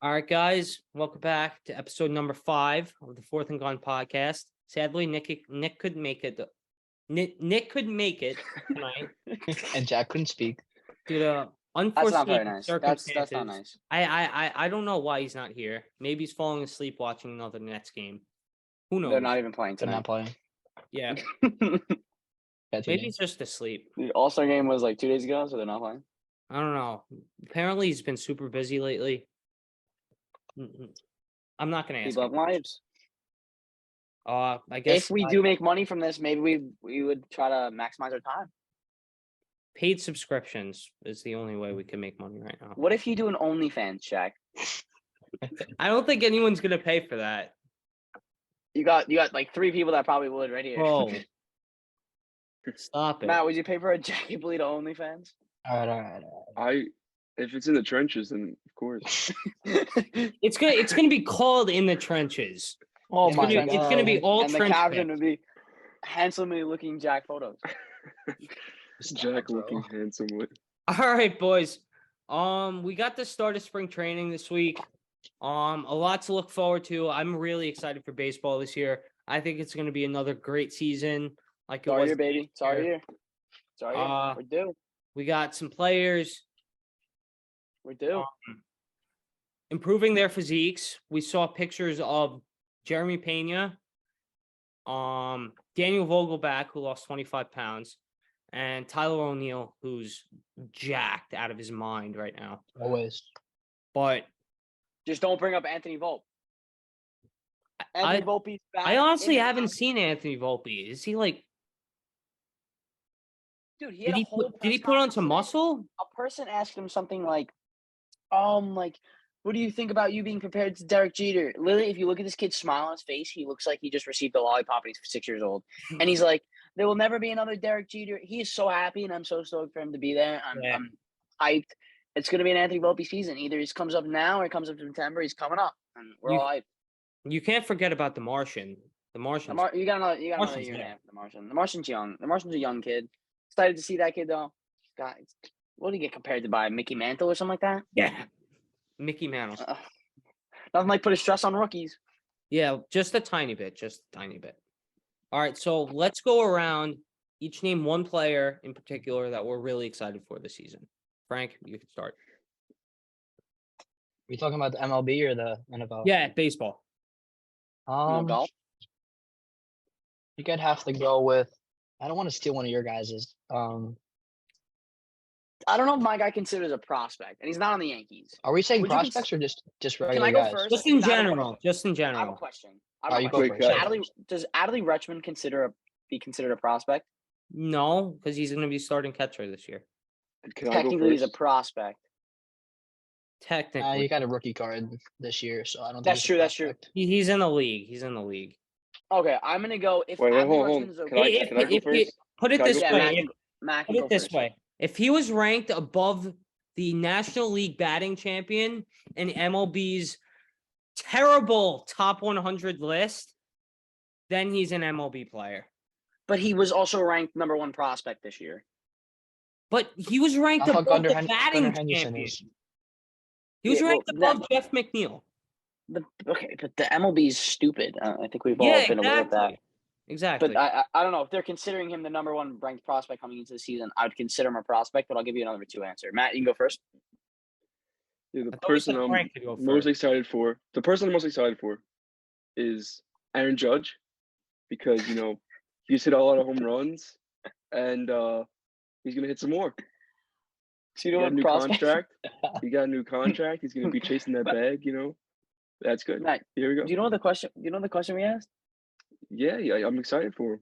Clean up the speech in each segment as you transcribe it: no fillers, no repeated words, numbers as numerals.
All right, guys, welcome back to episode number 5 of the Fourth and Gone podcast. Sadly, Nick couldn't make it. Nick couldn't make it tonight And Jack couldn't speak. due to That's not very unforeseen nice. circumstances. That's not nice. I don't know why he's not here. Maybe he's falling asleep watching another Nets game. Who knows? They're not even playing They're tonight. not playing. Yeah, That's maybe he's just asleep. The All-Star game was like 2 days ago, so they're not playing. I don't know. Apparently, he's been super busy lately. I'm not gonna ask. People have lives. I guess If we do make money from this, maybe we would try to maximize our time. paid subscriptions is the only way we can make money right now. What if you do an OnlyFans, Jack? I don't think anyone's gonna pay for that. You got like 3 people that probably would right here. Bro, stop it. Matt, would you pay for a Jackie Polito OnlyFans? All right. If it's in the trenches, then of course. It's gonna be called In the Trenches. Oh It's my gonna, god. it's gonna be all And the trench caption pics. would be handsomely looking Jack photos. Jack looking handsomely. All right, boys. We got the start of spring training this week. A lot to look forward to. I'm really excited for baseball this year. I think it's gonna be another great season. Like it Sorry, was here, baby. last Sorry, year. here. Sorry, here. We're due. We got some players We're due. improving their physiques. We saw pictures of Jeremy Pena, Daniel Vogelback, who lost 25 pounds, and Tyler O'Neill, who's jacked out of his mind right now. Always. But Just don't bring up Anthony Volpe. Anthony Volpe's back. I honestly in the haven't house. seen Anthony Volpe. Is he like? Dude, he Did had he a whole did he press put on conference some today. muscle? A person asked him something like, what do you think about you being compared to Derek Jeter? Literally, if you look at this kid's smile on his face, he looks like he just received a lollipop and he's 6 years old. And he's like, there will never be another Derek Jeter. He is so happy, and I'm so stoked for him to be there. I'm hyped. It's going to be an Anthony Volpe season. Either he comes up now or he comes up in September. He's coming up, and we're all hyped. You can't forget about the Martian. The Martian. You got another year Martian's and a there. half. The Martian. The Martian's young. The Martian's a young kid. Excited to see that kid though. God, what did he get compared to by Mickey Mantle or something like that? Yeah. Mickey Mantle. Nothing like put a stress on rookies. Yeah, just a tiny bit. Just a tiny bit. All right, so let's go around. Each name one player in particular that we're really excited for this season. Frank, you can start. Are you talking about the MLB or the NFL? Yeah, baseball. Golf. You could have to go with. I don't want to steal one of your guys's. I don't know if my guy considers a prospect, and he's not on the Yankees. Are we saying Would you prospects or just Can regular I go guys? first? Just in I have a general. Just in I have a general. question. You go Quick, first. Does Adley Rutschman be considered a prospect? No, because he's going to be starting catcher this year. Can I go Technically, he's a first? prospect. Technically, You got a rookie card this year, so I don't. That's think true. he's a That's true. prospect. he's in the league. He's in the league. Okay, I'm gonna go. If Wait, Adley hold on. Rutschman's Can I go If you- first? put it Can I this go way. first? Matt Put can it go this first. way. If he was ranked above the National League batting champion and MLB's terrible top 100 list, then he's an MLB player. But he was also ranked number 1 prospect this year. But he was ranked I thought above the Gunnar batting Henderson champion. is. He was Yeah, ranked well, above Jeff McNeil. But the MLB is stupid. I think we've all Yeah, been aware of that. exactly. Exactly. But I don't know if they're considering him the number 1 ranked prospect coming into the season. I would consider him a prospect, but I'll give you another 2 answer. Matt, you can go first. Yeah, I the thought we person said I'm Frank could go most first. excited for. The person I'm most excited for is Aaron Judge, because he's hit a lot of home runs, and he's gonna hit some more. So He you got know a new prospect. contract. He got a new contract. He's gonna be chasing that bag. That's good. Matt, Here we go. do you know what the question? Do you know the question we asked? Yeah, I'm excited for him.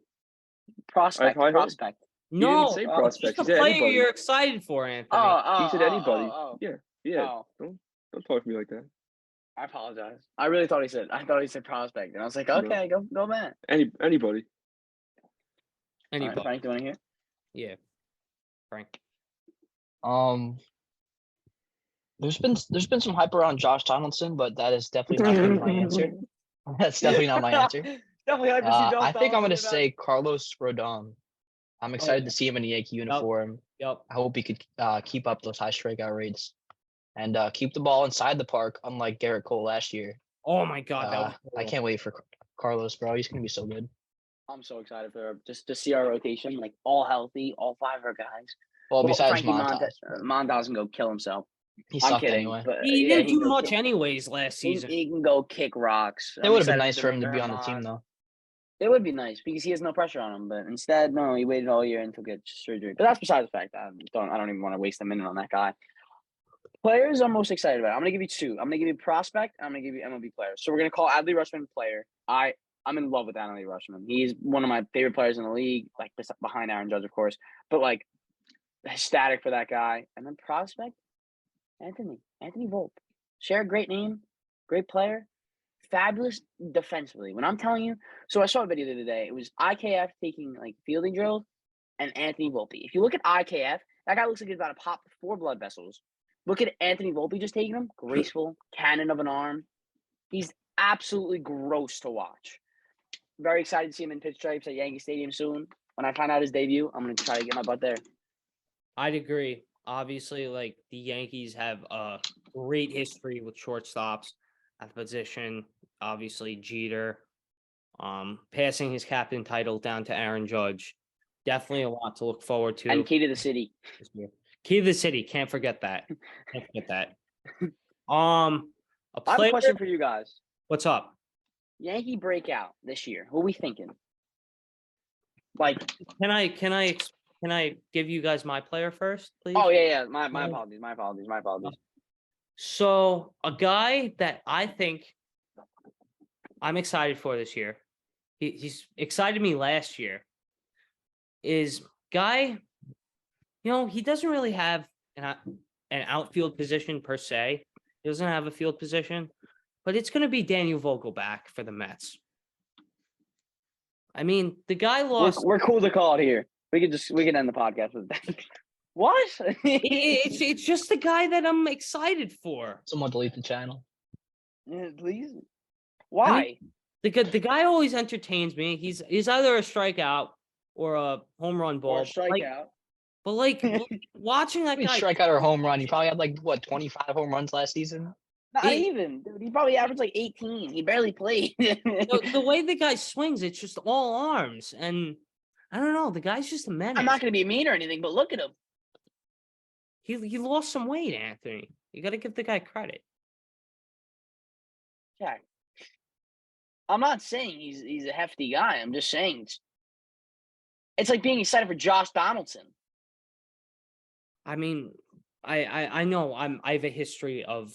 Prospect. high hopes. Prospect. No, didn't say just prospect. the He said player anybody. you're excited for, Anthony. He said anybody. Oh. Yeah. Oh, Don't talk to me like that. I apologize. I really thought he said. I thought he said prospect, and I was like, No. okay, go, Matt. Anybody. All right, Anybody. Frank, do you want to hear? Yeah. Frank. There's been some hype around Josh Donaldson, but that is definitely not gonna be my answer. That's definitely not my answer. Definitely hype to see Josh I think I'm Donaldson gonna in that. say Carlos Rodon. I'm excited yeah. to see him in a Yankee uniform. Yep. I hope he could keep up those high strikeout rates and keep the ball inside the park, unlike Garrett Cole last year. Oh my God, that was I cool. can't wait for Carlos, bro. He's gonna be so good. I'm so excited for just to see our rotation, like all healthy, all 5 of our guys. Well, besides Frankie Montas, Montas can go kill himself. he I'm sucked kidding, anyway. but He yeah, didn't he can do go much kick- anyways last He, season. he can go kick rocks. It I'm would have been excited nice for him to Mr. be on the team, Herman. though. It would be nice because he has no pressure on him, but instead, no, he waited all year and took a surgery. But that's besides the fact. I don't even want to waste a minute on that guy. Players I'm most excited about. I'm gonna give you 2. I'm gonna give you prospect. I'm gonna give you MLB players. So we're gonna call Adley Rushman player. I'm in love with Adley Rushman. He's one of my favorite players in the league, like behind Aaron Judge, of course. But like, ecstatic for that guy. And then prospect, Anthony Volpe. Share a great name, great player, fabulous defensively. When I'm telling you, so I saw a video the other day. It was IKF taking like fielding drills and Anthony Volpe. If you look at IKF, that guy looks like he's about to pop 4 blood vessels. Look at Anthony Volpe just taking him. Graceful, cannon of an arm. He's absolutely gross to watch. Very excited to see him in pinstripes at Yankee Stadium soon. When I find out his debut, I'm going to try to get my butt there. I'd agree. Obviously, like the Yankees have a great history with shortstops at the position. Obviously, Jeter, passing his captain title down to Aaron Judge. Definitely a lot to look forward to. And key to the city. this year. Key to the city. Can't forget that. Can't forget that. A I have a player. question for you guys. What's up? Yankee breakout this year. Who are we thinking? Like, Can I give you guys my player first, please? oh yeah. My Yeah. apologies. So a guy that I think I'm excited for this year, he's excited me last year, is guy, he doesn't really have an outfield position per se. He doesn't have a field position, but it's going to be Daniel Vogelback for the Mets. I mean, the guy lost. We're cool to call it here. We can end the podcast with that. What? It's just the guy that I'm excited for. Someone delete the channel. Yeah, please. Why? The guy always entertains me. He's either a strikeout or a home run ball. Or strikeout. But watching that I mean, guy, strikeout or home run. He probably had 25 home runs last season. Not He- even. Dude, he probably averaged like 18. He barely played. the way the guy swings, it's just all arms, and I don't know. The guy's just a menace. I'm not going to be mean or anything, but look at him. He lost some weight, Anthony. You got to give the guy credit. Jack. I'm not saying he's a hefty guy. I'm just saying it's like being excited for Josh Donaldson. I mean, I know I have a history of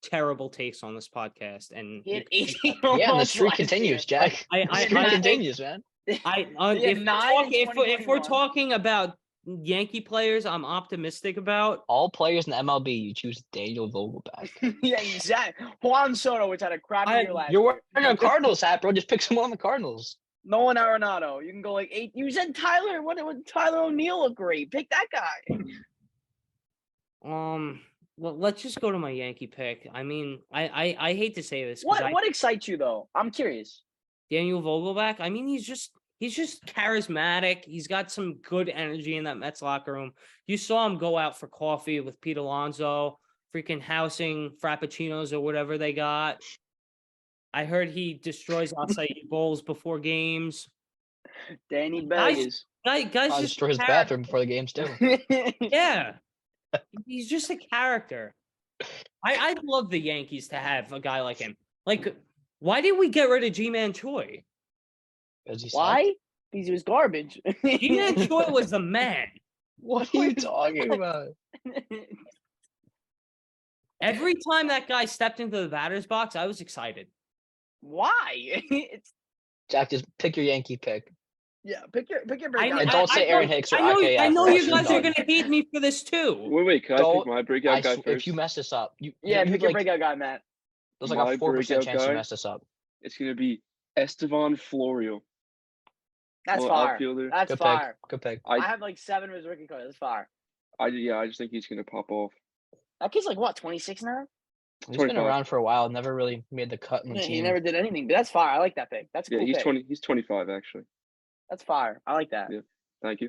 terrible takes on this podcast, and He had you 18 Yeah, and the almost streak last continues, year. Jack. I The streak continues, man. He had if 9 in if we're 2021. talking about Yankee players, I'm optimistic about. All players in the MLB, you choose Daniel Vogelback. Yeah, exactly. Juan Soto, which had a crappy year last You're year. wearing a Cardinals hat, bro. Just pick someone on the Cardinals. Nolan Arenado. You can go like 8. You said Tyler. What would Tyler O'Neill look great? Pick that guy. Well, let's just go to my Yankee pick. I mean, I hate to say this, 'cause What excites you though? I'm curious. Daniel Vogelback. I mean, he's just charismatic. He's got some good energy in that Mets locker room. You saw him go out for coffee with Pete Alonso, freaking housing frappuccinos or whatever they got. I heard he destroys acai bowls before games. Danny Guys- Vegas. Guys I'll just destroy his character. bathroom before the games too. Yeah, he's just a character. I'd love the Yankees to have a guy like him. Like, why did we get rid of G-Man Choi? Why? Because he was garbage. G-Man Choi was the man. What are you talking about? Every time that guy stepped into the batter's box, I was excited. Why? Jack, just pick your Yankee pick. Yeah, pick your I, breakout. And I- don't say I Aaron know- Hicks or I know, IKF. I know or you Austin guys are Dunn. gonna hate me for this too. Wait, can I Don't- pick my breakout guy first? If you mess this up, Yeah, you pick your like, breakout guy, Matt. there's like My a 4% breakout chance guy? you mess this up. It's gonna be Estevan Florio. That's Well, fire. outfielder. That's Good fire. pick. Good pick. I have like 7 of his rookie cards. That's fire. I just think he's gonna pop off. That kid's like what, 26 now? He's been 25. around for a while. Never really made the cut in the Yeah, he team. never did anything, but that's fire. I like that pick. That's a Yeah, cool he's pick. 20. He's 25 actually. That's fire. I like that. Yeah. Thank you.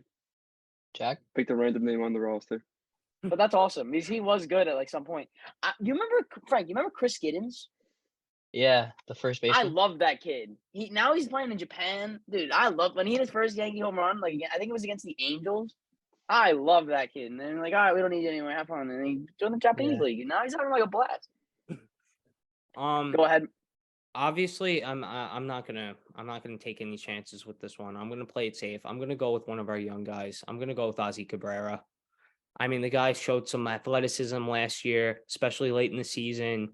Jack, Pick the random name on the roster. But that's awesome because he was good at like some point. You remember Frank? You remember Chris Giddens? Yeah, the first I baseman. love that kid. He's playing in Japan, dude. I love when he hit his first Yankee home run. Like I think it was against the Angels. I love that kid. And then like, all right, we don't need you anymore. Have fun. And he joined the Japanese Yeah. league. And now he's having like a blast. Um, Go ahead. obviously, I'm not gonna take any chances with this one. I'm gonna play it safe. I'm gonna go with one of our young guys. I'm gonna go with Ozzy Cabrera. I mean, the guy showed some athleticism last year, especially late in the season.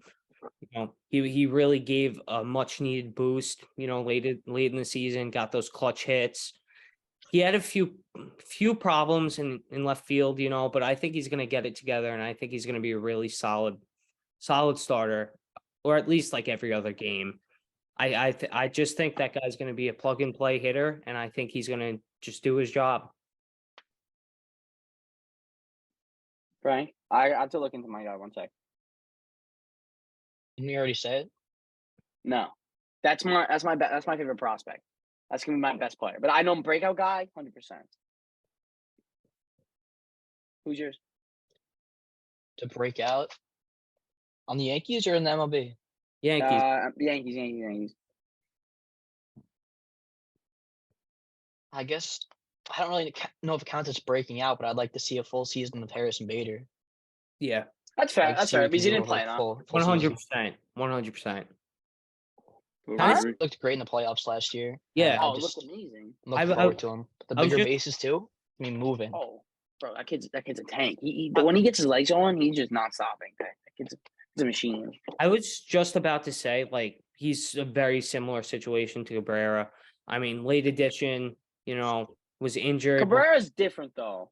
You know, he really gave a much needed boost. You know, late in the season, got those clutch hits. He had a few problems in left field, you know, but I think he's gonna get it together, and I think he's gonna be a really solid starter, or at least like every other game. I just think that guy's gonna be a plug and play hitter, and I think he's gonna just do his job. Frank, I have to look into my guy 1 sec. Didn't we already say it? No, that's my favorite prospect. That's gonna be my best player. But I know breakout guy, 100%. Who's yours? To break out on the Yankees or in the MLB? Yankees. Yankees. I guess I don't really know if it counts as breaking out, but I'd like to see a full season of Harrison Bader. Yeah, That's fair. Like, That's see fair. what Because he he can didn't do play with, like, enough. full season. 100%, 100%. Totally Huh? agree. Looked great in the playoffs last year. Yeah. and Oh, I it just looked amazing. I'm looking forward to him. The I was bigger just- bases too. I mean, moving. Oh, bro, that kid's a tank. When he gets his legs on, he's just not stopping. That kid's a machine. I was just about to say, like, he's a very similar situation to Cabrera. I mean, late addition, you know, was injured, Cabrera's different though.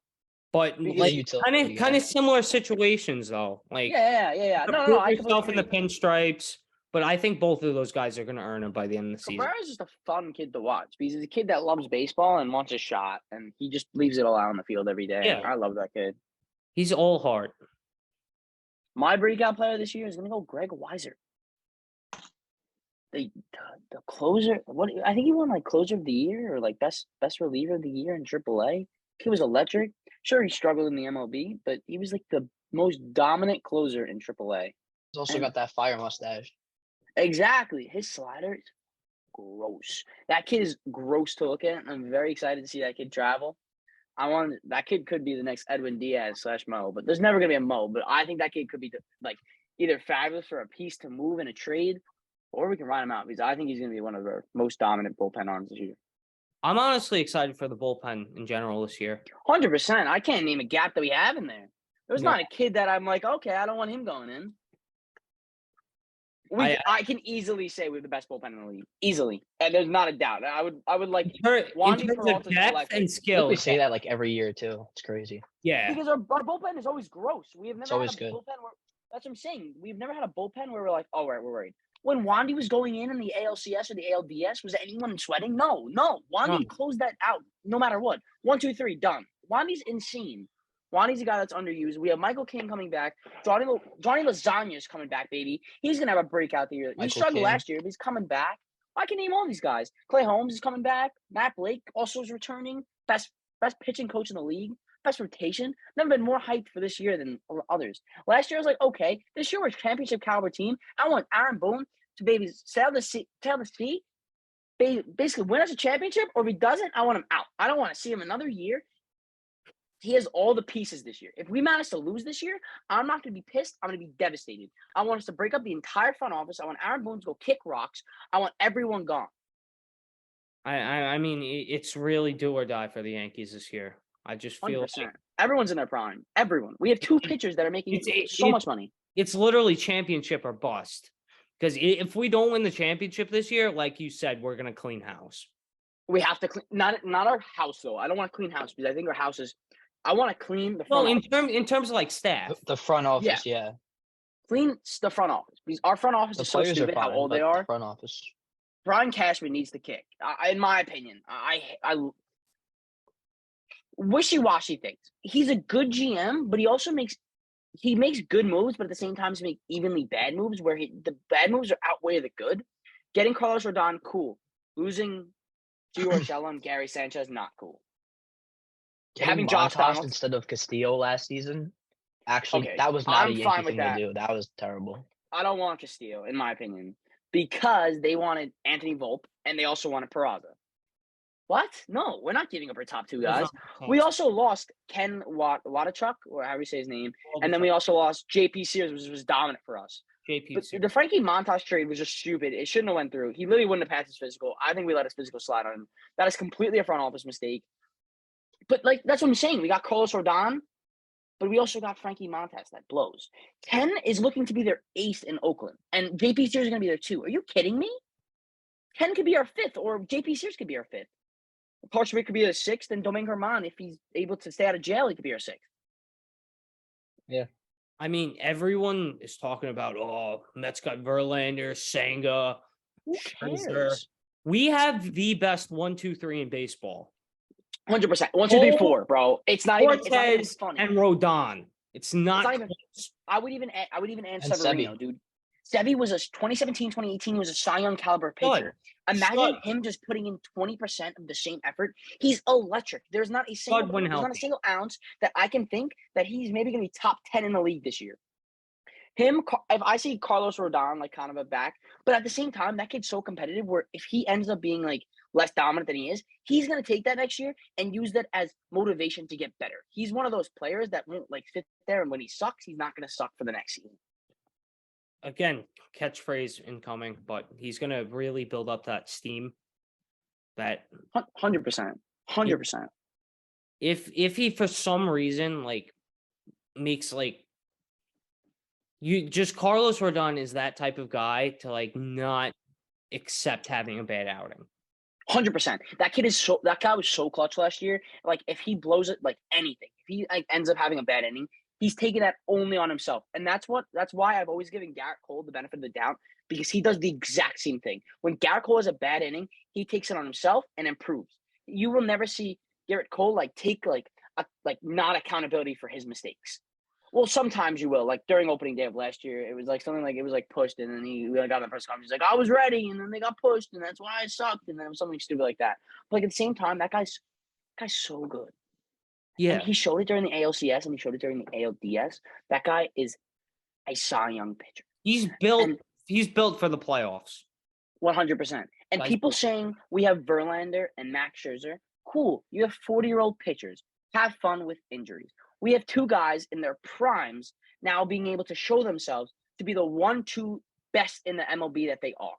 but He's a like utility kind guy. of similar situations though. Like, Yeah. No. put I yourself in completely the agree. pinstripes. But I think both of those guys are going to earn it by the end of the season. Cabrera's just a fun kid to watch because he's a kid that loves baseball and wants a shot, and he just leaves it all out on the field every day. Yeah. I love that kid. He's all heart. My breakout player this year is gonna go Greg Weiser. The closer. I think he won like closer of the year or like best reliever of the year in AAA. He was electric. Sure, he struggled in the MLB, but he was like the most dominant closer in AAA. He's also And- got that fire mustache. Exactly. His slider is gross. That kid is gross to look at. I'm very excited to see that kid travel. That kid could be the next Edwin Diaz / Mo, but there's never gonna be a Mo. But I think that kid could be like either fabulous for a piece to move in a trade, or we can ride him out because I think he's gonna be one of our most dominant bullpen arms this year. I'm honestly excited for the bullpen in general this year. 100%. I can't name a gap that we have in there. There's No. not a kid that I'm like, okay, I don't want him going in. I can easily say we have the best bullpen in the league, easily, and there's not a doubt. I would like In Wandy terms Peralta's of depth electric. and I skill, think we say that like every year too. It's crazy. yeah. Because our bullpen is always gross. We have never always had a good. bullpen where that's what I'm saying. We've never had a bullpen where we're like, oh, right, we're worried. When Wandy was going in the ALCS or the ALDS, was anyone sweating? No. Wandy No. closed that out no matter what. 1, 2, 3, done. Wandy's insane. Wandy's a guy that's underused. We have Michael King coming back. Johnny Lasagna's coming back, baby. He's gonna have a breakout the year. He Michael struggled King. last year, but he's coming back. I can name all these guys. Clay Holmes is coming back. Matt Blake also is returning. Best pitching coach in the league. Best rotation. Never been more hyped for this year than others. Last year I was like, okay, this year we're a championship caliber team. I want Aaron Boone to baby sail the sea, basically win us a championship, or if he doesn't, I want him out. I don't want to see him another year. He has all the pieces this year. If we manage to lose this year, I'm not going to be pissed. I'm going to be devastated. I want us to break up the entire front office. I want Aaron Boone to go kick rocks. I want everyone gone. I mean, it's really do or die for the Yankees this year. I just feel 100%. like Everyone's in their prime. Everyone. We have 2 pitchers that are making so much money. it's literally championship or bust. Because if we don't win the championship this year, like you said, we're gonna clean house. We have to clean, not our house though. I don't want to clean house because I think our house is. I want to clean the front. Well, office. in terms of like staff, The front office, yeah. Clean the front office because our front office The is so players are stupid how fine, old but they the are. front office. Brian Cashman needs to kick. In my opinion, I wishy-washy things. He's a good GM, but he also makes good moves, but at the same time, he makes evenly bad moves where the bad moves are outweigh the good. Getting Carlos Rodon, cool. Losing Gio Urshela and Gary Sanchez, not cool. Having Josh Montas Donaldson- instead of Castillo last season Actually, Okay, that was not a I'm Yankee fine with thing to that. do. That was terrible. I don't want Castillo, in my opinion, because they wanted Anthony Volpe and they also wanted Peraza. What? No, we're not giving up our top two That's guys. not the We case. also lost Ken Watachuk, or however you say his name, All and the then we time. also lost JP Sears, which was dominant for us. JP But Sears. the Frankie Montas trade was just stupid. It shouldn't have went through. He literally wouldn't have passed his physical. I think we let his physical slide on him. That is completely a front office mistake. But like that's what I'm saying. We got Carlos Rodon, but we also got Frankie Montas that blows. Ken is looking to be their ace in Oakland, and JP Sears is going to be there too. Are you kidding me? Ken could be our fifth, or JP Sears could be our fifth. Parchment could be our sixth, and Domingo Herman, if he's able to stay out of jail, he could be our sixth. I mean, everyone is talking about, Mets got Verlander, Senga, Who Scherzer. cares? We have the best 1, 2, 3 in baseball. 100%. 1, 2, 3, 4, bro. It's not even Cortez funny. and Rodon. It's not, not even- close. I would even add And Severino, Sebi. dude. Sevi was a 2017, 2018. He was a Cy Young caliber pitcher. Imagine Stud. him just putting in 20% of the same effort. He's electric. There's not a Stud when there's not a healthy. single ounce that I can think that he's maybe going to be top 10 in the league this year. Him, if I see Carlos Rodon like kind of a back, but at the same time, that kid's so competitive where if he ends up being like less dominant than he is, he's going to take that next year and use that as motivation to get better. He's one of those players that won't like sit there and when he sucks, he's not going to suck for the next season. Again, catchphrase incoming, but he's going to really build up that steam. That 100%. 100%. if he for some reason like makes like Carlos Rodon is that type of guy to like not accept having a bad outing. 100%. That guy was so clutch last year. Like if he blows it like anything, if he like ends up having a bad inning, he's taking that only on himself. And that's why I've always given Garrett Cole the benefit of the doubt because he does the exact same thing. When Garrett Cole has a bad inning, he takes it on himself and improves. You will never see Garrett Cole like take like not accountability for his mistakes. Well, sometimes you will. Like during opening day of last year, it was like something like it was like pushed, and then he got on the press conference. He's like, "I was ready," and then they got pushed, and that's why I sucked, and then it was something stupid like that. But like at the same time, that guy's so good. Yeah, And he showed it during the ALCS and he showed it during the ALDS. That guy is a Cy Young pitcher. he's built. And- He's built for the playoffs. 100%. And Guy's people built. saying we have Verlander and Max Scherzer. Cool. You have 40-year-old pitchers. Have fun with injuries. We have two guys in their primes now being able to show themselves to be the 1-2 best in the MLB that they are.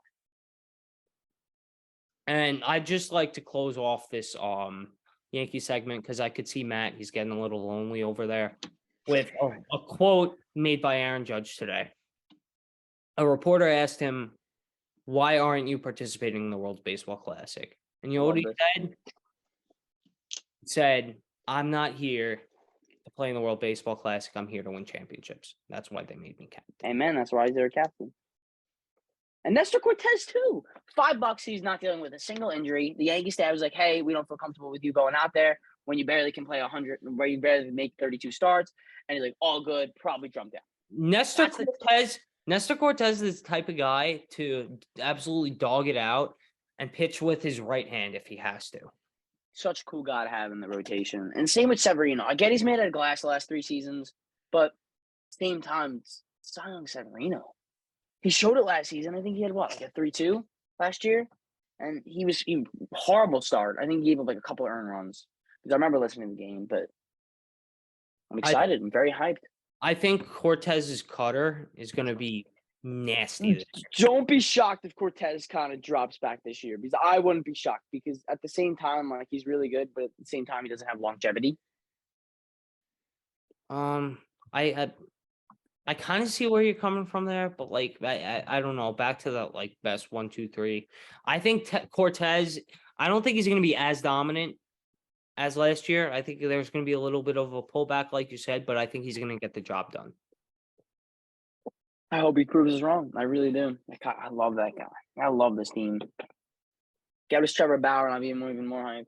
And I'd just like to close off this Yankee segment because I could see Matt. He's getting a little lonely over there with a quote made by Aaron Judge today. A reporter asked him, "Why aren't you participating in the World Baseball Classic?" And you know what he said? He said, "I'm not here to play in the World Baseball Classic. I'm here to win championships. That's why they made me captain." Amen. That's why he's their captain. And Nestor Cortez, too. $5, he's not dealing with a single injury. The Yankee staff was like, hey, we don't feel comfortable with you going out there when you barely can play 100, where you barely make 32 starts. And he's like, all good, probably drum down. Nestor Cortez is the type of guy to absolutely dog it out and pitch with his right hand if he has to. Such a cool guy to have in the rotation. And same with Severino. I get he's made out of glass the last 3 seasons, but same time, Cy Young Severino. He showed it last season. I think he had like a 3-2 last year. And he horrible start. I think he gave up like a couple of earned runs. Because I remember listening to the game, but I'm excited. I'm very hyped. I think Cortez's cutter is going to be nasty. Don't be shocked if Cortez kind of drops back this year, because I wouldn't be shocked, because at the same time, like he's really good, but at the same time, he doesn't have longevity. I kind of see where you're coming from there, but like I don't know. Back to the like best 1, 2, 3. I think Cortez. I don't think he's going to be as dominant as last year. I think there's going to be a little bit of a pullback, like you said, but I think he's going to get the job done. I hope he proves us wrong. I really do. I love that guy. I love this team. Get us Trevor Bauer, and I'll be even more hyped.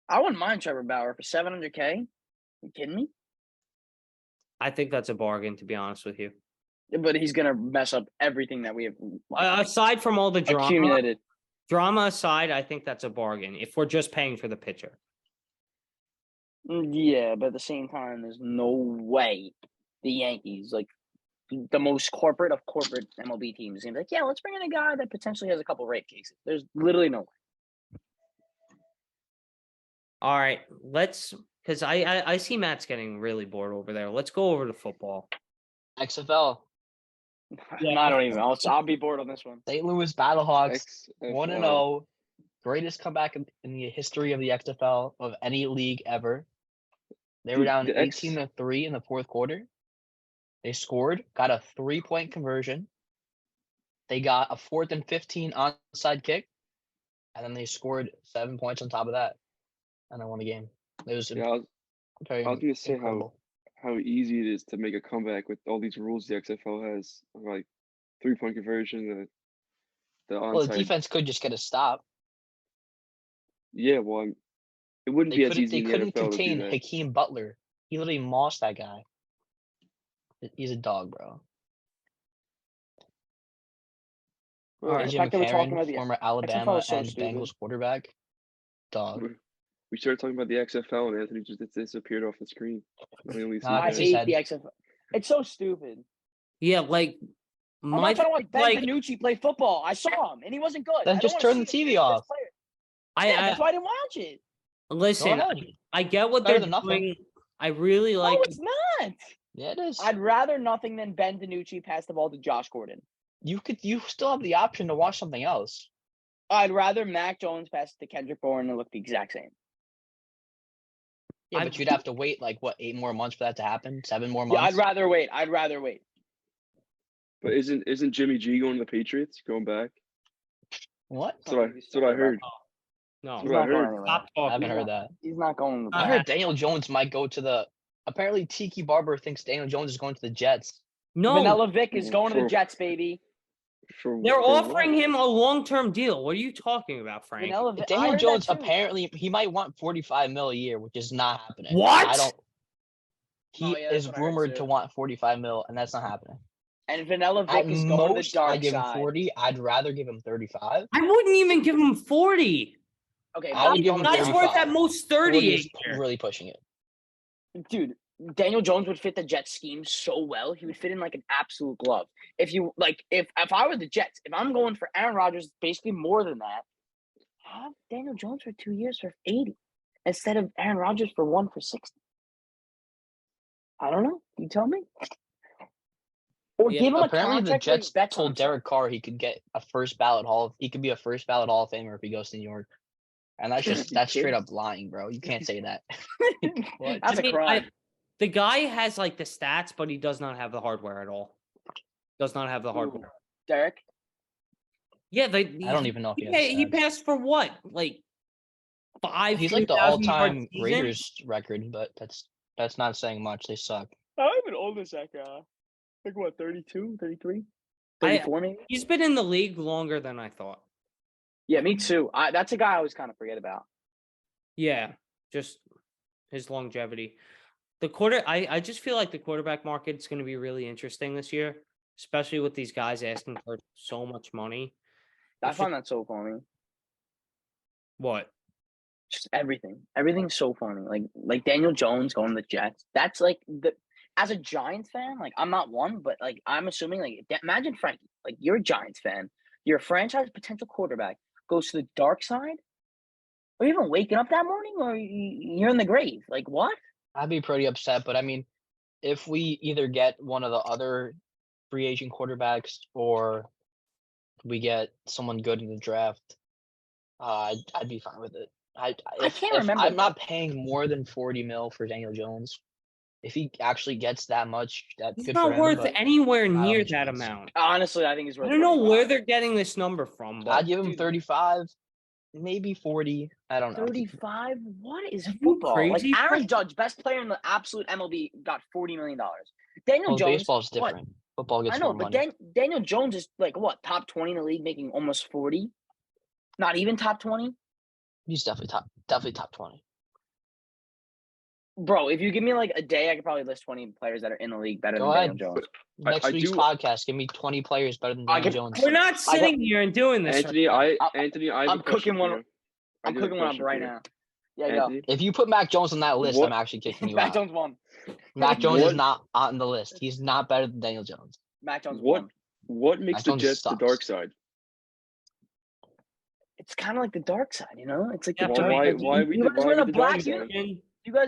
I wouldn't mind Trevor Bauer for $700K. You kidding me? I think that's a bargain, to be honest with you. But he's gonna mess up everything that we have. Aside from all the accumulated. Drama aside, I think that's a bargain if we're just paying for the pitcher. Yeah, but at the same time, there's no way the Yankees, like the most corporate of corporate MLB teams, gonna be like, yeah, let's bring in a guy that potentially has a couple rape cases. There's literally no way. All right, because I see Matt's getting really bored over there. Let's go over to football. XFL. And I don't even. I'll be bored on this one. St. Louis Battlehawks, XFL. 1-0. Greatest comeback in the history of the XFL of any league ever. They were Dude, down the 18-3 in the fourth quarter. They scored, got a 3-point conversion. They got a 4th and 15 onside kick, and then they scored 7 points on top of that, and they won the game. It was Yeah, I very was gonna say incredible. how easy it is to make a comeback with all these rules the XFL has, like 3-point conversion, the Well, the onside. defense could just get a stop. Yeah, well, it wouldn't They be as couldn't. easy They in the couldn't NFL to do contain that. Hakeem Butler. He literally mossed that guy. He's a dog, bro. Bro, All right, the Jim fact that we're talking Perrin, about the former XFL Alabama is so and stupid. Bengals quarterback, dog. We started talking about the XFL and Anthony just disappeared off the screen. We only see Nah, I it's that. his hate head. the XFL. It's so stupid. Yeah, like I'm my not trying to watch Ben like DiNucci play football. I saw him and he wasn't good. Then I don't just wanna turn the see him. TV He's the best off. player. I, Yeah, I that's why I didn't watch it. listen. ahead. I get what Better they're than nothing. doing. I really like. No, it's not. Yeah, it is. I'd rather nothing than Ben DiNucci pass the ball to Josh Gordon. You still have the option to watch something else. I'd rather Mac Jones pass it to Kendrick Bourne and look the exact same. Yeah, I- but you'd have to wait like what 8 more months for that to happen? 7 more Yeah, months. I'd rather wait. I'd rather wait. But isn't Jimmy G going to the Patriots? Going back? What? That's what I heard. No, He's what I not going heard. anywhere. stop I talking. haven't heard that. He's not going. I Not heard Daniel Jones might go to the. Apparently, Tiki Barber thinks Daniel Jones is going to the Jets. No, Vanilla Vic is going to the For- Jets, baby. they're for offering what? him a long-term deal. What are you talking about, Frank? Vanilla Vic. I Daniel heard Jones that too. apparently he might want 45 mil a year, which is not happening. What? I don't. He Oh, yeah, that's is what I heard rumored too. to want 45 mil, and that's not happening. And Vanilla Vic At is going to the most, dark I give him side. 40. I'd rather give him 35. I wouldn't even give him 40. Okay, I would give him That's worth 35. at most 30 40 a is year. really pushing it. dude, Daniel Jones would fit the Jets scheme so well. He would fit in like an absolute glove. If you like, if I were the Jets, if I'm going for Aaron Rodgers, basically more than that, have Daniel Jones for 2 years for 80 instead of Aaron Rodgers for 1 for 60. I don't know. You tell me. Or Yeah, give him a Apparently, the contract where he Jets bets on told himself. Derek Carr he could get a first ballot He could be a first ballot Hall of Famer if he goes to New York. And that's You straight kidding? up lying, bro. You can't say that. What? That's I a mean, crime. the guy has like the stats, but he does not have the hardware at all. Does not have the hardware. Derek. Yeah, I don't even know if he has he stats. passed for what? Like 5. He's like the 3,000 yard all-time season? Raiders record, but that's not saying much. They suck. How even old is that guy? Like what, 32, 33? I- 34 maybe? He's been in the league longer than I thought. Yeah, me too. That's a guy I always kind of forget about. Yeah, just his longevity. I just feel like the quarterback market is going to be really interesting this year, especially with these guys asking for so much money. I It's find that so funny. What? Just everything. Everything's so funny. Like Daniel Jones going to the Jets. That's like as a Giants fan, like I'm not one, but like I'm assuming like imagine Frankie, like you're a Giants fan, you're a franchise potential quarterback, goes to the dark side, or even waking up that morning, or you're in the grave. Like what? I'd be pretty upset, but I mean, if we either get one of the other free agent quarterbacks or we get someone good in the draft, I'd be fine with it. If remember. I'm not paying more than 40 mil for Daniel Jones. If he actually gets that much, that's He's good for not him. worth but anywhere I don't near think that he is. amount. Honestly, I think he's I worth. don't know 35. where they're getting this number from, but I'd give him dude, 35, maybe 40. I don't know. 35? What is Are you football? Like crazy, Aaron Frank? Judge, best player in the absolute MLB, got $40 million. Daniel Well, Jones. baseball's what? different. Football gets I know, more but money. Daniel Jones is like what, top 20 in the league, making almost 40? Not even top 20? He's definitely top 20. Bro, if you give me like a day, I could probably list 20 players that are in the league better Go than ahead. Daniel Jones. Next I week's do- podcast, give me 20 players better than I Daniel can- Jones. we're not sitting here and doing this. Anthony, I have I'm a question cooking one. for you. I I'm do have a cooking one up question right for you. now. Yeah, go. Anthony, If you put Mac Jones on that list, What- I'm actually kicking you Mac out. Jones won. Mac Jones is What- not on the list. He's not better than Daniel Jones. Mac Jones What won. what makes Mac the Jones Jets the sucks. dark side? It's kind of like the dark side, you know. It's like Yeah, the but dark. why like, why you, we you the guys why wear we the the black dark side? uniform.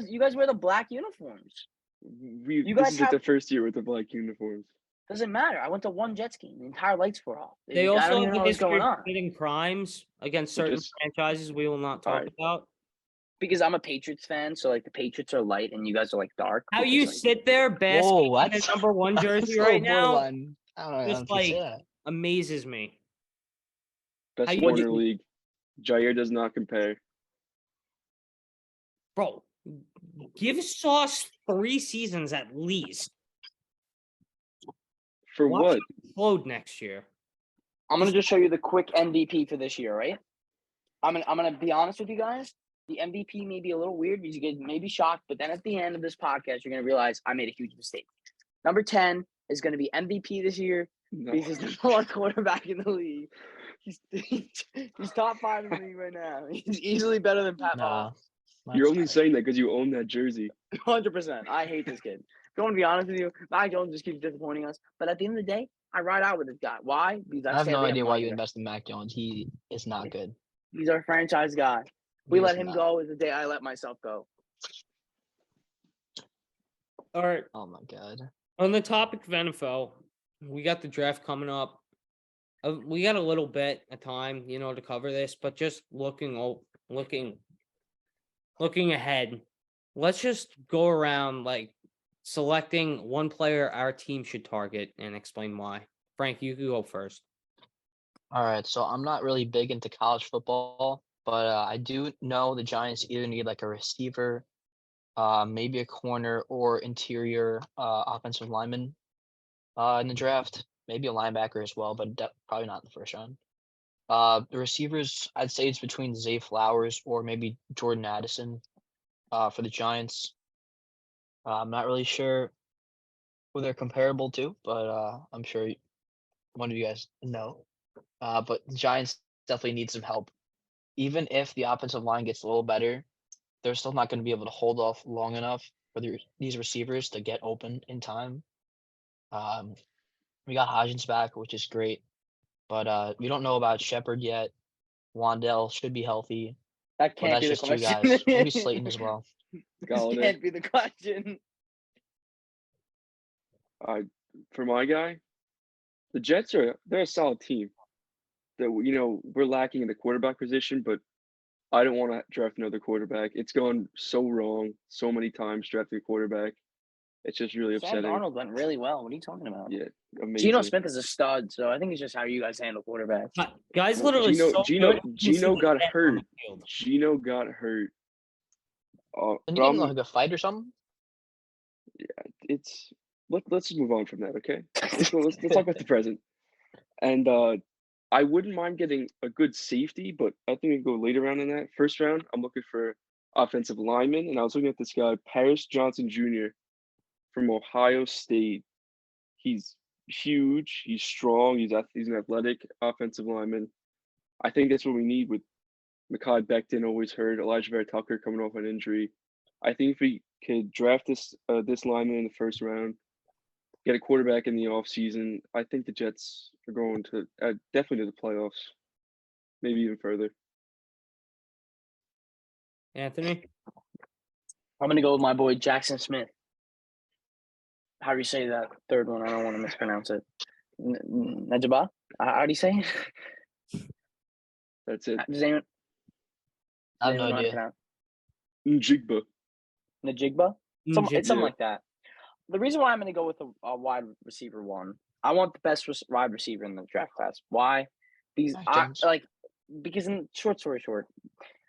You guys wear the black uniforms. We You this guys is like have- the first year with the black uniforms. Doesn't matter. I went to one Jets game. The entire lights were off. They I also don't have even know a what's history going of on committing crimes against But certain just- franchises we will not talk Alright. about. because I'm a Patriots fan. So like the Patriots are light and you guys are like dark. How because, you like, sit there basking Whoa, in a that's number one that's jersey so right now borderline. I don't know just if you say like that. amazes me. Best you- corner league. Jair does not compare. Bro, give Sauce 3 seasons at least. For Watch what? him explode next year. I'm gonna just show you the quick MVP for this year, right? I'm gonna be honest with you guys. The MVP may be a little weird because you get maybe shocked, but then at the end of this podcast, you're gonna realize I made a huge mistake. Number 10 is gonna be MVP this year No. because he's the number one quarterback in the league. He's top 5 in the league right now. He's easily better than Pat Nah. You're only saying that because you own that jersey. Mahomes. 100%. I hate this kid. If I want to be honest with you, Mac Jones just keeps disappointing us. But at the end of the day, I ride out with this guy. Why? Because I have say no we have idea why money you there. invest in Mac Jones. He is not good. He's our franchise guy. We He let is him not. go is the day I let myself go. All right. Oh my god. On the topic of NFL, we got the draft coming up. We got a little bit of time, to cover this, but just looking ahead. Let's just go around like selecting one player our team should target and explain why. Frank, you could go first. All right, so I'm not really big into college football, but I do know the Giants either need like a receiver, maybe a corner or interior offensive lineman in the draft, maybe a linebacker as well, but probably not in the first round. The receivers, I'd say it's between Zay Flowers or maybe Jordan Addison for the Giants. I'm not really sure who they're comparable to, but I'm sure one of you guys know. But the Giants definitely need some help. Even if the offensive line gets a little better, they're still not going to be able to hold off long enough for these receivers to get open in time. We got Hodgins back, which is great, but we don't know about Shepard yet. Wandell should be healthy, That but can't that's be the just two question. guys. Maybe Slayton as well. This Galladay. can't be the question. For my guy, the Jets they're a solid team. That we're lacking in the quarterback position, but I don't want to draft another quarterback. It's gone so wrong so many times drafting a quarterback. It's just really Sam upsetting. Darnold went really well. What are you talking about? Yeah, amazing. Geno Smith is a stud, so I think it's just how you guys handle quarterbacks. Guys, literally, Gino so Gino good, you can see Gino the got head on hurt. the field. Gino got hurt. Didn't but he get in I'm- like a fight or something? it's let's just move on from that, okay? Let's talk about the present. And I wouldn't mind getting a good safety, but I think we can go later round in that. First round, I'm looking for offensive lineman, and I was looking at this guy, Paris Johnson Jr. from Ohio State. He's huge, he's strong, he's an athletic offensive lineman. I think that's what we need with Mekhi Becton always hurt, Elijah Vera Tucker coming off an injury. I think if we could draft this lineman in the first round, get a quarterback in the offseason, I think the Jets are going to definitely to the playoffs, maybe even further. Anthony? I'm gonna go with my boy Jackson Smith. How do you say that third one? I don't want to mispronounce it. Najaba? How do you say it? That's it. Does anyone, I have anyone no know how to idea. pronounce Njigba. Najigba? It's something Yeah. like that. The reason why I'm going to go with a wide receiver one, I want the best wide receiver in the draft class. Why? Because Mac Jones. because in short story short,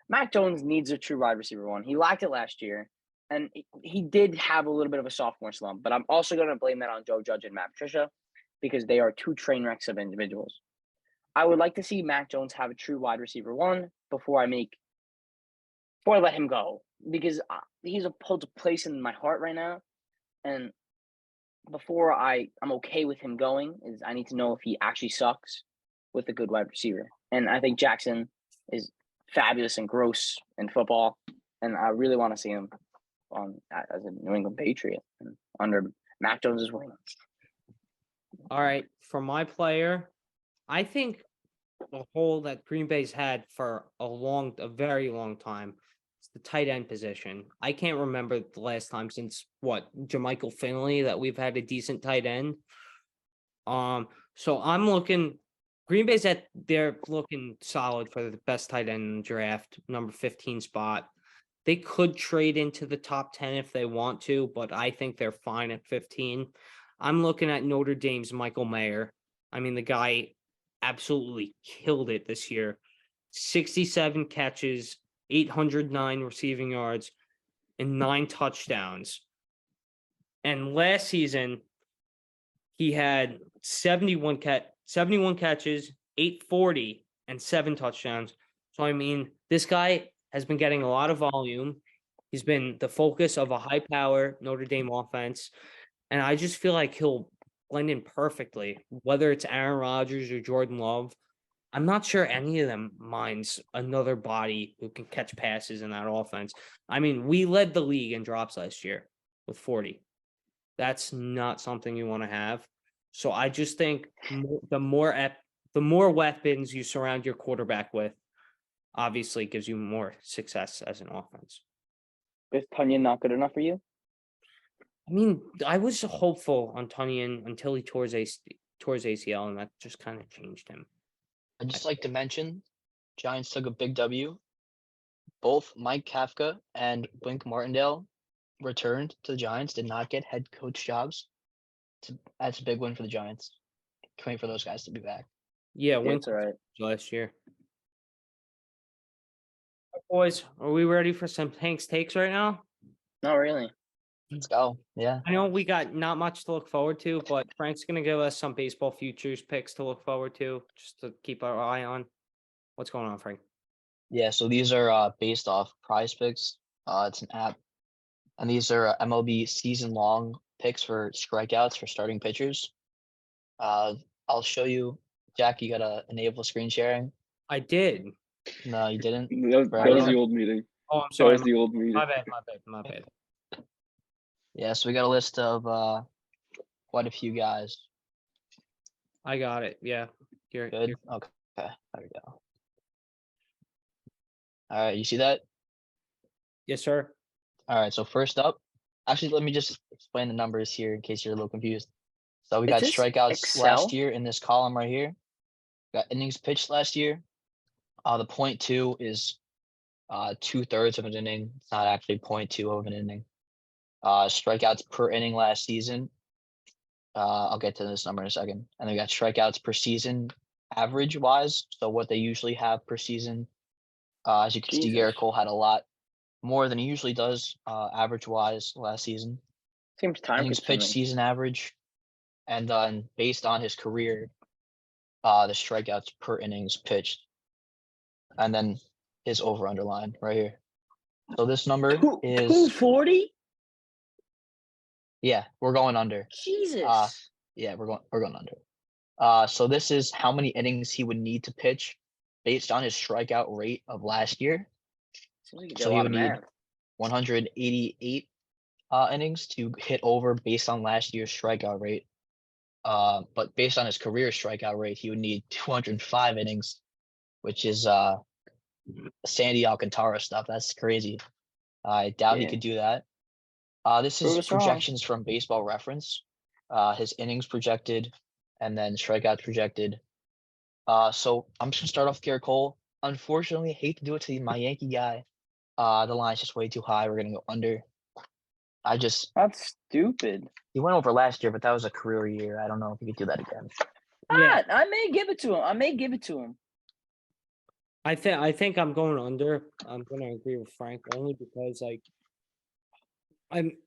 Mac Jones needs a true wide receiver one. He lacked it last year, and he did have a little bit of a sophomore slump. But I'm also going to blame that on Joe Judge and Matt Patricia because they are two train wrecks of individuals. I would like to see Mac Jones have a true wide receiver one before I let him go, because he's holds a place in my heart right now. And before I'm okay with him going, is I need to know if he actually sucks with a good wide receiver. And I think Jackson is fabulous and gross in football. and I really want to see him as a New England Patriot and under Mac Jones's wing. All right, for my player, I think the hole that Green Bay's had for a very long time is the tight end position. I can't remember the last time since Jermichael Finley that we've had a decent tight end. So I'm looking. Green Bay's they're looking solid for the best tight end in the draft, number 15 spot. They could trade into the top 10 if they want to, but I think they're fine at 15. I'm looking at Notre Dame's Michael Mayer. I mean, the guy absolutely killed it this year. 67 catches, 809 receiving yards, and 9 touchdowns. And last season, he had 71 catches, 840, and 7 touchdowns. So, I mean, this guy has been getting a lot of volume. He's been the focus of a high-power Notre Dame offense. And I just feel like he'll blend in perfectly, whether it's Aaron Rodgers or Jordan Love. I'm not sure any of them minds another body who can catch passes in that offense. I mean, we led the league in drops last year with 40. That's not something you want to have. So I just think the more weapons you surround your quarterback with, obviously gives you more success as an offense. Is Tunyon not good enough for you? I mean, I was hopeful on Tunyon until he tore his ACL, and that just kind of changed him. I'd just like to mention, Giants took a big W. Both Mike Kafka and Wink Martindale returned to the Giants, did not get head coach jobs. That's a big win for the Giants. Can't wait for those guys to be back. Yeah, That's all right. last year. Boys, are we ready for some Hank's takes right now? Not really. Let's go. Yeah. I know we got not much to look forward to, but Frank's going to give us some baseball futures picks to look forward to, just to keep our eye on. What's going on, Frank? Yeah, so these are based off Prize Picks. It's an app. And these are MLB season-long picks for strikeouts for starting pitchers. I'll show you. Jack, you got to enable screen sharing? I did. No, you didn't? That was the old meeting. Oh, I'm That sorry. was the old meeting. My bad. Yeah, so we got a list of quite a few guys. I got it. Yeah. Good? Okay, there we go. All right, you see that? Yes, sir. All right, so first up, actually, let me just explain the numbers here in case you're a little confused. So we got this strikeouts Excel? last year in this column right here. Got innings pitched last year. The 0.2 is 2/3 of an inning. It's not actually 0.2 of an inning. Strikeouts per inning last season. I'll get to this number in a second. And then we got strikeouts per season average wise. So what they usually have per season. As you can see, Jesus. Garrett Cole had a lot more than he usually does average wise last season. Seems time Innings pitched consuming. season average. And then based on his career, the strikeouts per innings pitched. And then his over underline right here. So this number is 240? Yeah, we're going under. Jesus. Yeah, we're going under. So this is how many innings he would need to pitch based on his strikeout rate of last year. Seems like you did So a he lot would of need math. 188 innings to hit over based on last year's strikeout rate. But based on his career strikeout rate, he would need 205 innings, which is Sandy Alcantara stuff. That's crazy. I doubt he Yeah. could do that. This Prove is us wrong. projections from Baseball Reference. His innings projected, and then strikeouts projected. So I'm just gonna start off Garrett Cole. Unfortunately, hate to do it to my Yankee guy. The line's just way too high. We're gonna go under. That's stupid. He went over last year, but that was a career year. I don't know if he could do that again. Yeah. I may give it to him. I think I'm going under. I'm going to agree with Frank only because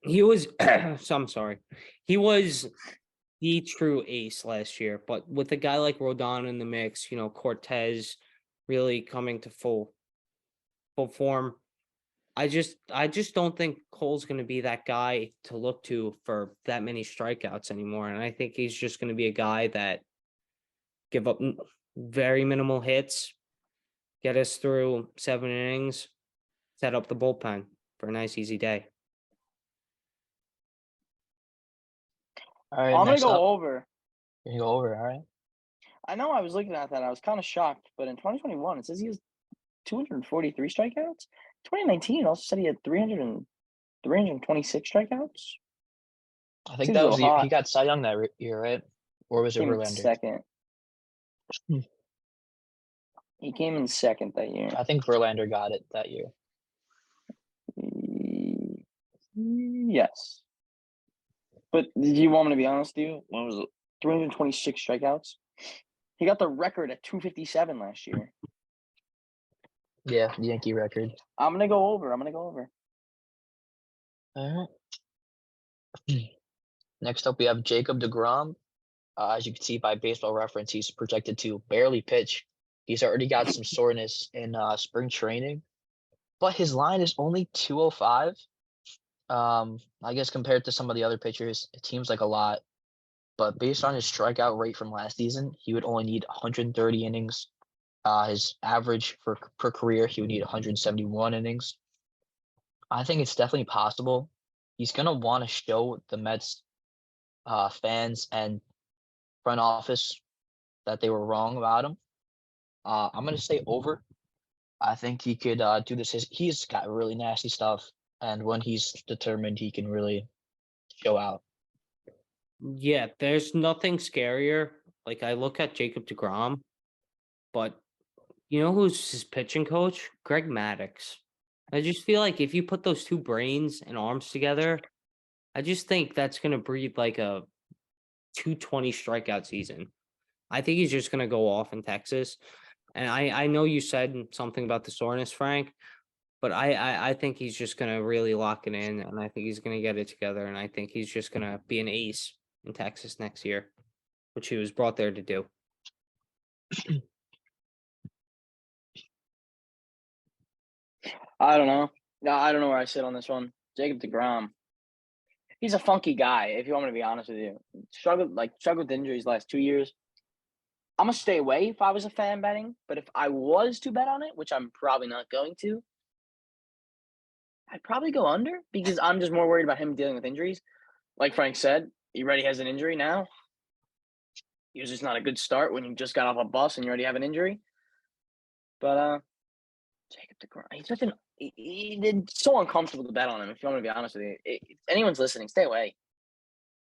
he was so I'm sorry. He was the true ace last year, but with a guy like Rodon in the mix, Cortez really coming to full form. I just don't think Cole's going to be that guy to look to for that many strikeouts anymore. And I think he's just going to be a guy that give up very minimal hits, get us through 7 innings. set up the bullpen for a nice, easy day. All right, I'm gonna next go up. over. You go over. All right. I know I was looking at that. I was kind of shocked, but in 2021, it says he has 243 strikeouts. 2019 it also said he had 326 strikeouts. I think Seems that a was little the, hot. he got Cy Young that year, right? Or was it Came in Verlander? second. Hmm. He came in second that year. I think Verlander got it that year. Yes. But did you want me to be honest with you? What was it? 326 strikeouts. He got the record at 257 last year. Yeah, the Yankee record. I'm gonna go over. All right. Next up, we have Jacob deGrom. As you can see by Baseball Reference, he's projected to barely pitch. He's already got some soreness in spring training, but his line is only 205. I guess compared to some of the other pitchers, it seems like a lot. But based on his strikeout rate from last season, he would only need 130 innings. His average per career, he would need 171 innings. I think it's definitely possible. He's gonna want to show the Mets fans and front office that they were wrong about him. I'm gonna say over. I think he could do this. He's got really nasty stuff, and when he's determined, he can really show out. Yeah, there's nothing scarier. Like, I look at Jacob deGrom, but you know who's his pitching coach? Greg Maddux. I just feel like if you put those two brains and arms together, I just think that's going to breed like a 220 strikeout season. I think he's just going to go off in Texas. And I know you said something about the soreness, Frank, but I think he's just going to really lock it in, and I think he's going to get it together, and I think he's just going to be an ace in Texas next year, which he was brought there to do. I don't know. No, I don't know where I sit on this one. Jacob deGrom. He's a funky guy, if you want me to be honest with you. Struggled with injuries last 2 years. I'm gonna stay away if I was a fan betting, but if I was to bet on it, which I'm probably not going to, I'd probably go under because I'm just more worried about him dealing with injuries. Like Frank said, he already has an injury now. Usually it's not a good start when you just got off a bus and you already have an injury. But Jacob deGrom, he's just it's so uncomfortable to bet on him. If you want me to be honest with you, if anyone's listening, stay away.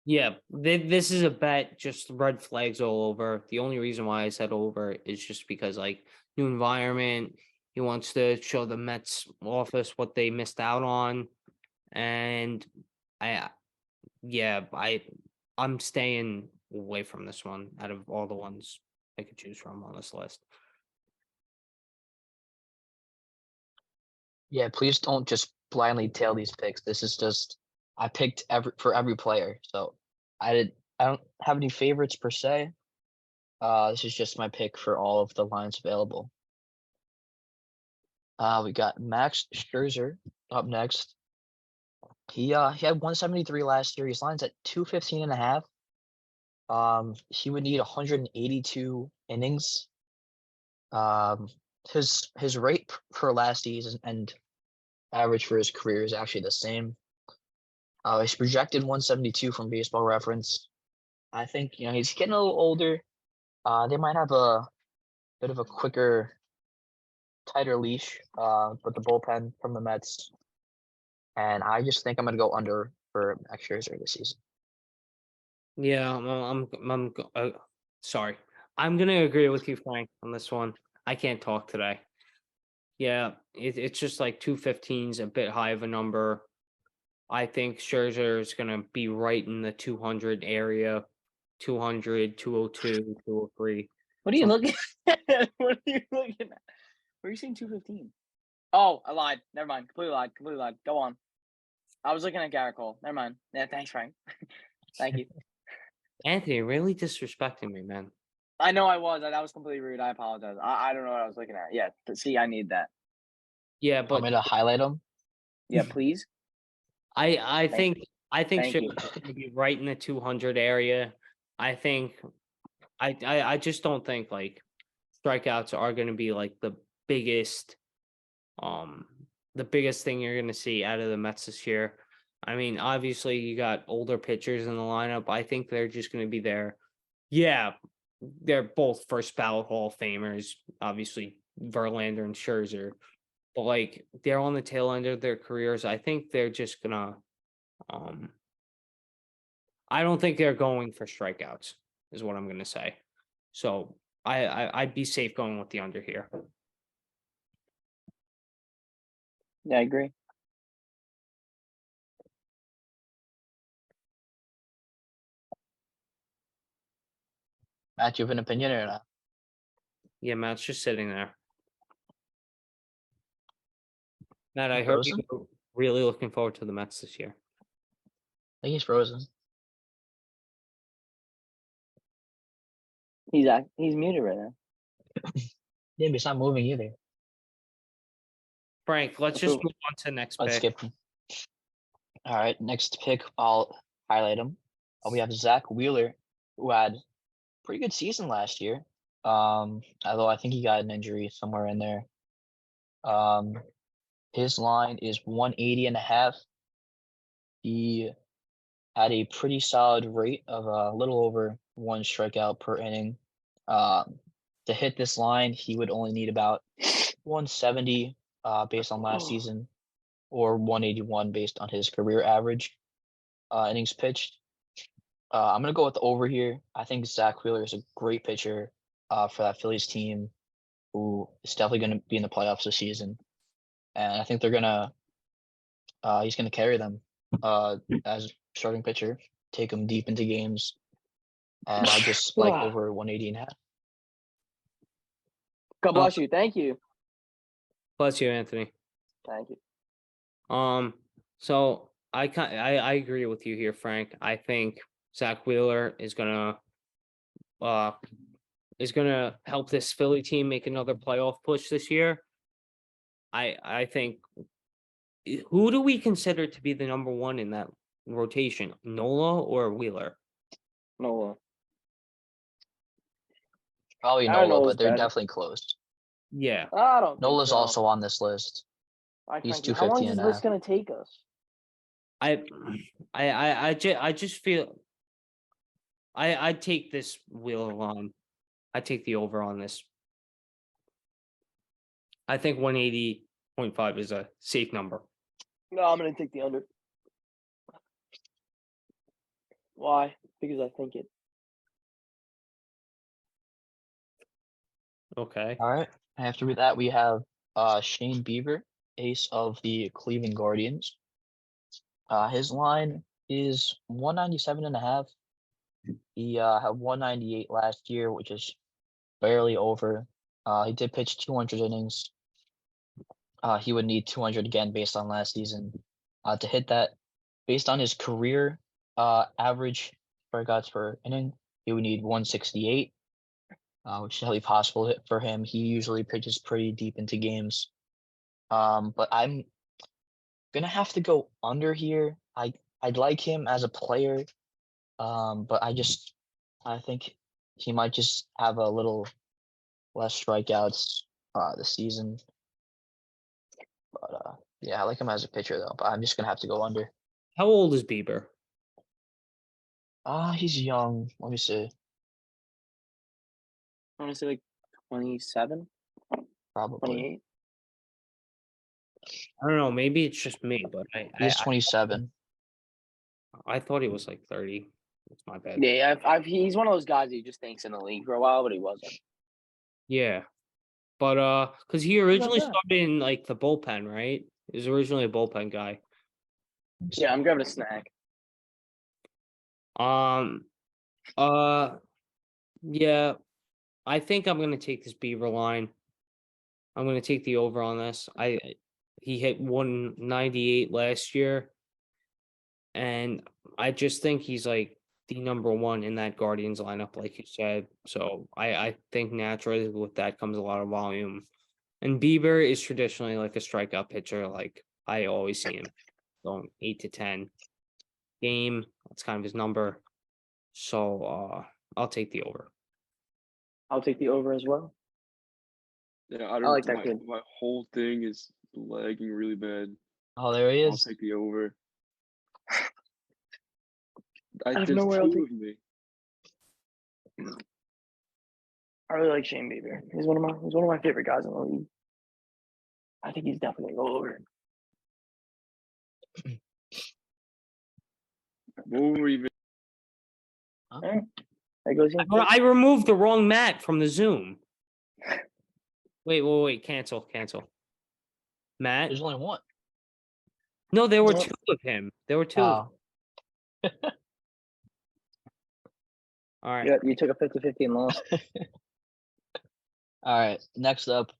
Yeah, this is a bet, just red flags all over. The only reason why I said over is just because, like, new environment. He wants to show the Mets office what they missed out on, and I'm staying away from this one out of all the ones I could choose from on this list. Yeah, please don't just blindly tail these picks. This is just I picked for every player, so I don't have any favorites per se. This is just my pick for all of the lines available. We got Max Scherzer up next. He had 173 last year. His line's at 215 and a half. He would need 182 innings. His rate for last season and average for his career is actually the same. He's projected 172 from Baseball Reference. I think he's getting a little older. They might have a bit of a quicker, tighter leash with the bullpen from the Mets, and I just think I'm gonna go under for Max Scherzer this season. Yeah, sorry. I'm gonna agree with you, Frank, on this one. I can't talk today. Yeah, it's just like 215's a bit high of a number. I think Scherzer is gonna be right in the 200 area, 200, 202, 203. What are you looking at? What are you looking at? Where are you seeing 215? Oh, I lied. Never mind. Completely lied. Go on. I was looking at Garrett Cole. Never mind. Yeah, thanks, Frank. Thank you. Anthony, really disrespecting me, man. I know I was. That was completely rude. I apologize. I don't know what I was looking at. Yeah, see, I need that. Yeah, Want me but to highlight him? Yeah, please. I think Thank you. Scherzer is gonna be right in the 200 area. I think I just don't think like strikeouts are gonna be like the biggest the biggest thing you're going to see out of the Mets this year. I mean, obviously you got older pitchers in the lineup. I think they're just going to be there. Yeah, they're both first ballot Hall of Famers, obviously Verlander and Scherzer, but like they're on the tail end of their careers. I think they're just gonna I don't think they're going for strikeouts, is what I'm gonna say. So I'd be safe going with the under here. Yeah, I agree. Matt, you have an opinion or not? Yeah, Matt's just sitting there. Matt, I You heard frozen? you're really looking forward to the Mets this year. I think he's frozen. He's muted right now. Yeah, but he's not moving either. Frank, let's just Who? move on to the next Let's pick. skip him. All right, next pick, I'll highlight him. We have Zach Wheeler, who had pretty good season last year. Although I think he got an injury somewhere in there. His line is 180.5. He had a pretty solid rate of a little over 1 strikeout per inning. To hit this line, he would only need about 170 based on last season, or 181 based on his career average innings pitched. I'm gonna go with the over here. I think Zach Wheeler is a great pitcher for that Phillies team, who is definitely going to be in the playoffs this season, and I think they're gonna he's gonna carry them as starting pitcher, take them deep into games, and I just like over 180.5. God bless you. Thank you. Bless you, Anthony. Thank you. So I agree with you here, Frank. I think Zach Wheeler is gonna help this Philly team make another playoff push this year. I think, who do we consider to be the number one in that rotation, Nola or Wheeler? Nola. Probably I don't know Nola, who's but they're better. definitely close. Yeah, I don't think Nola's so. also on this list. He's How long 250 is this and a list half. gonna take us? I just feel I take this Wheeler line. I take the over on this. I think 180.5 is a safe number. No, I'm gonna take the under. Why? Because I think it. Okay. All right. After that, we have Shane Bieber, ace of the Cleveland Guardians. His line is 197.5. He had 198 last year, which is barely over. He did pitch 200 innings. He would need 200 again based on last season to hit that. Based on his career average strikeouts per inning, he would need 168, which is highly possible for him. He usually pitches pretty deep into games. But I'm gonna have to go under here. I'd like him as a player, but I think he might just have a little less strikeouts this season. But yeah, I like him as a pitcher though. But I'm just gonna have to go under. How old is Bieber? He's young. Let me see. I want to say like 27, Probably 28. I don't know. Maybe it's just me, but he's 27. I thought he was like 30. That's my bad. Yeah, he's one of those guys he just thinks in the league for a while, but he wasn't. Yeah. But because he originally bad. started in like the bullpen, right? He was originally a bullpen guy. Yeah, I'm grabbing a snack. Yeah. I think I'm gonna take this Beaver line. I'm gonna take the over on this. He hit 198 last year, and I just think he's like the number one in that Guardians lineup, like you said. So I think naturally with that comes a lot of volume. And Bieber is traditionally like a strikeout pitcher. Like I always see him going 8 to 10 game. That's kind of his number. So I'll take the over. I'll take the over as well. Yeah, I don't. like that kid. My whole thing is lagging really bad. Oh, there he I'll is. take the over. Out of There's nowhere, I'll two take- of me. I really like Shane Bieber. He's one of my favorite guys in the league. I think he's definitely gonna go over. What were we even? That goes in. I removed the wrong Matt from the Zoom. Wait. Cancel. Matt? There's only one. No, there were No. two of him. There were two. Of Oh, All right. Yeah, you took a 50-50 and lost. all right. Next up,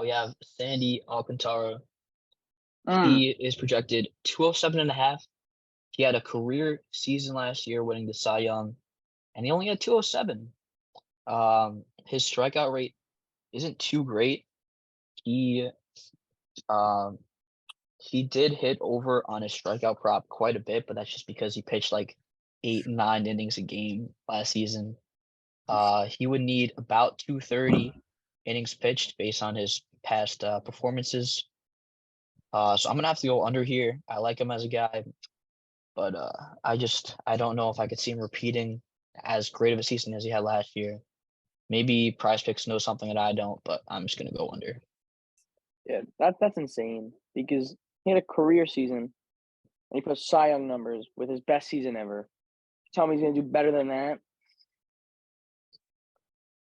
we have Sandy Alcantara. Mm. He is projected 207.5. He had a career season last year, winning the Cy Young, and he only had 207. His strikeout rate isn't too great. He did hit over on his strikeout prop quite a bit, but that's just because he pitched like 8-9 innings a game last season. He would need about 230 innings pitched based on his past performances. So I'm gonna have to go under here. I like him as a guy, but I don't know if I could see him repeating as great of a season as he had last year. Maybe Prize Picks knows something that I don't, but I'm just gonna go under. Yeah, that's insane because he had a career season and he put Cy Young numbers with his best season ever. Tell me he's gonna do better than that?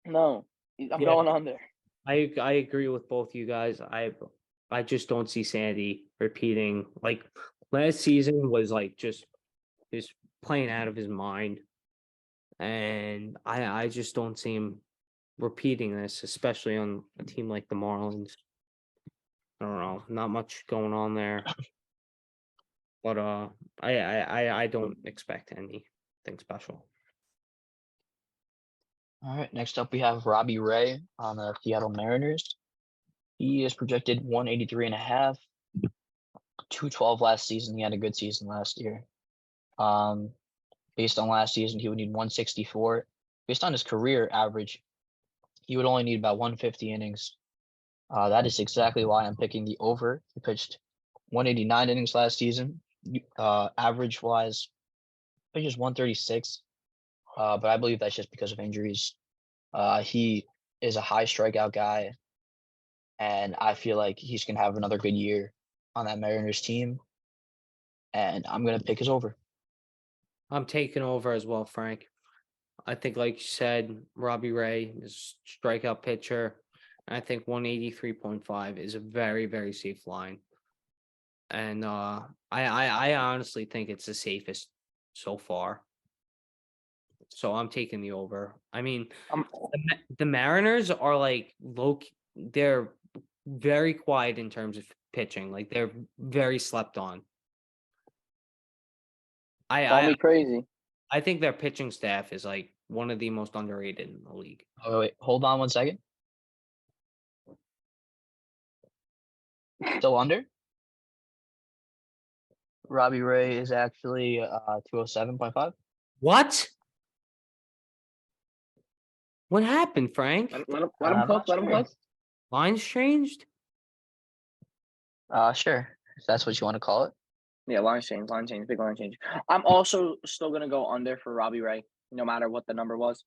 No, I'm Yeah. going under. I agree with both you guys. I just don't see Sandy repeating. Like last season was like just playing out of his mind. And I just don't see him repeating this, especially on a team like the Marlins. I don't know, not much going on there. But I don't expect anything special. All right, next up we have Robbie Ray on the Seattle Mariners. He is projected 183.5. 212 last season. He had a good season last year. Based on last season, he would need 164. Based on his career average, he would only need about 150 innings. That is exactly why I'm picking the over. He pitched 189 innings last season. Average wise, pitches 136. But I believe that's just because of injuries. He is a high strikeout guy, and I feel like he's gonna have another good year on that Mariners team. And I'm gonna pick his over. I'm taking over as well, Frank. I think, like you said, Robbie Ray is a strikeout pitcher. I think 183.5 is a very, very safe line. And I honestly think it's the safest so far. So I'm taking the over. I mean, the Mariners are like they're very quiet in terms of pitching. Like they're very slept on. Call me crazy. I think their pitching staff is like one of the most underrated in the league. Oh, wait, hold on 1 second. Still under? Robbie Ray is actually 207.5. What? What happened, Frank? Let him I'm cook. not Let him sure. cook. Lines changed? Sure. If that's what you want to call it. Yeah, line change, big line change. I'm also still gonna go under for Robbie Ray, no matter what the number was.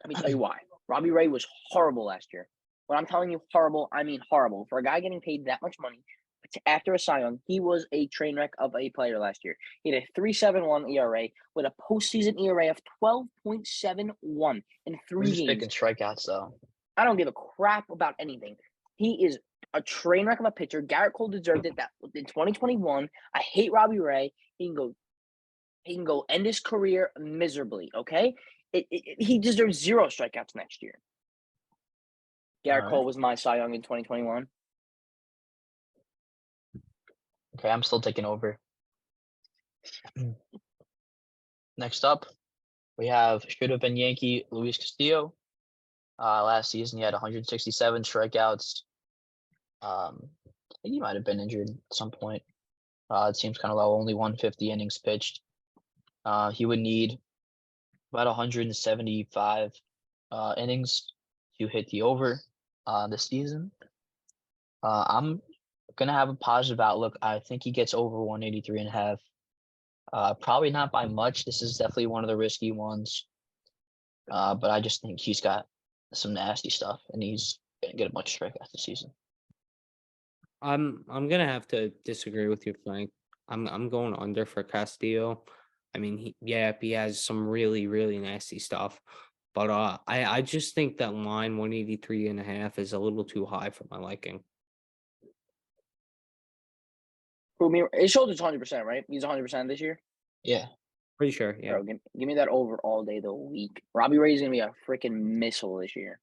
Let me tell you why. Robbie Ray was horrible last year. When I'm telling you horrible, I mean horrible. For a guy getting paid that much money after a Cy Young, he was a train wreck of a player last year. He had a 3.71 ERA with a postseason ERA of 12.71 in We're three just picking games. strikeouts, though. I don't give a crap about anything. He is a train wreck of a pitcher. Garrett Cole deserved it that in 2021. I hate Robbie Ray. He can go end his career miserably, okay? He deserves 0 strikeouts next year. Garrett All Cole right. was my Cy Young in 2021. Okay, I'm still taking over. Next up, we have should have been Yankee Luis Castillo. Last season, he had 167 strikeouts. I think he might have been injured at some point. It seems kind of low, only 150 innings pitched. He would need about 175 innings to hit the over this season. I'm gonna have a positive outlook. I think he gets over 183.5. Probably not by much. This is definitely one of the risky ones. But I just think he's got some nasty stuff, and he's gonna get a bunch of strikeouts this season. I'm gonna have to disagree with you, Frank. I'm going under for Castillo. I mean, he has some really, really nasty stuff. But I just think that line 183.5 is a little too high for my liking. His shoulder's 100%, right? He's 100% this year. Yeah. Pretty sure, yeah. Bro, give me that over all day the week. Robbie Ray's gonna be a freaking missile this year.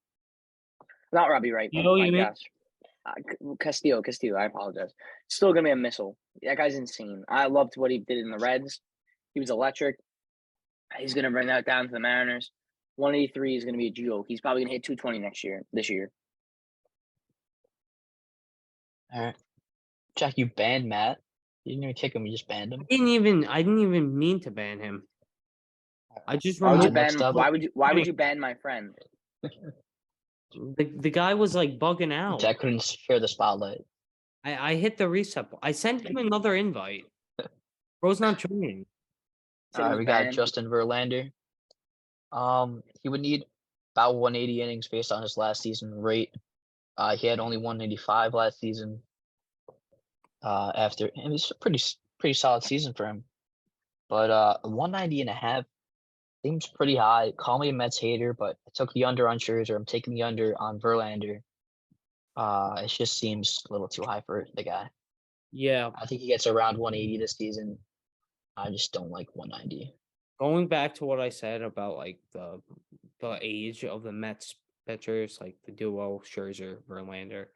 Not Robbie Ray. You know what my you mean? gosh. Castillo. I apologize. Still gonna be a missile. That guy's insane. I loved what he did in the Reds. He was electric. He's gonna bring that down to the Mariners. 183 is gonna be a joke. He's probably gonna hit 220 this year. All right. Jack, you banned Matt. You didn't even kick him. You just banned him. I didn't even mean to ban him. I just Why would you removed next ban? up- Why would you ban my friend? the guy was like bugging out. Jack couldn't share the spotlight. I hit the reset. I sent him another invite. Bro's not joining. Said All right, he's we got banned. Justin Verlander. He would need about 180 innings based on his last season rate. He had only 185 last season. And it's a pretty solid season for him. But 190.5 seems pretty high. Call me a Mets hater, but I took the under on Scherzer. I'm taking the under on Verlander. It just seems a little too high for the guy. Yeah. I think he gets around 180 this season. I just don't like 190. Going back to what I said about like the age of the Mets pitchers, like the duo Scherzer, Verlander,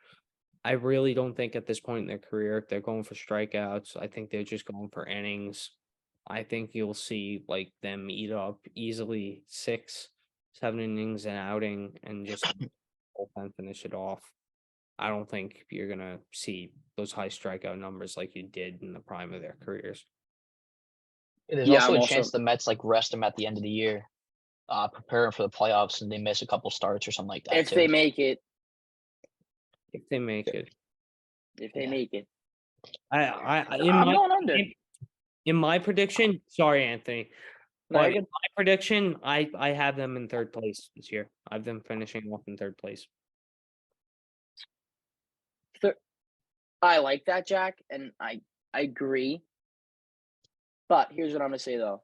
I really don't think at this point in their career they're going for strikeouts. I think they're just going for innings. I think you'll see like them eat up easily 6, 7 innings an outing and just bullpen finish it off. I don't think you're gonna see those high strikeout numbers like you did in the prime of their careers. There's Yeah, also I'm a chance the Mets like rest him at the end of the year, preparing for the playoffs, and they miss a couple starts or something like that. If too. they make it. If they make it. If they Yeah. make it. I'm going under. In my prediction, sorry, Anthony. No, But you're in good. my prediction, I have them in third place this year. I have them finishing off in third place. I like that, Jack, and I agree. But here's what I'm gonna say though.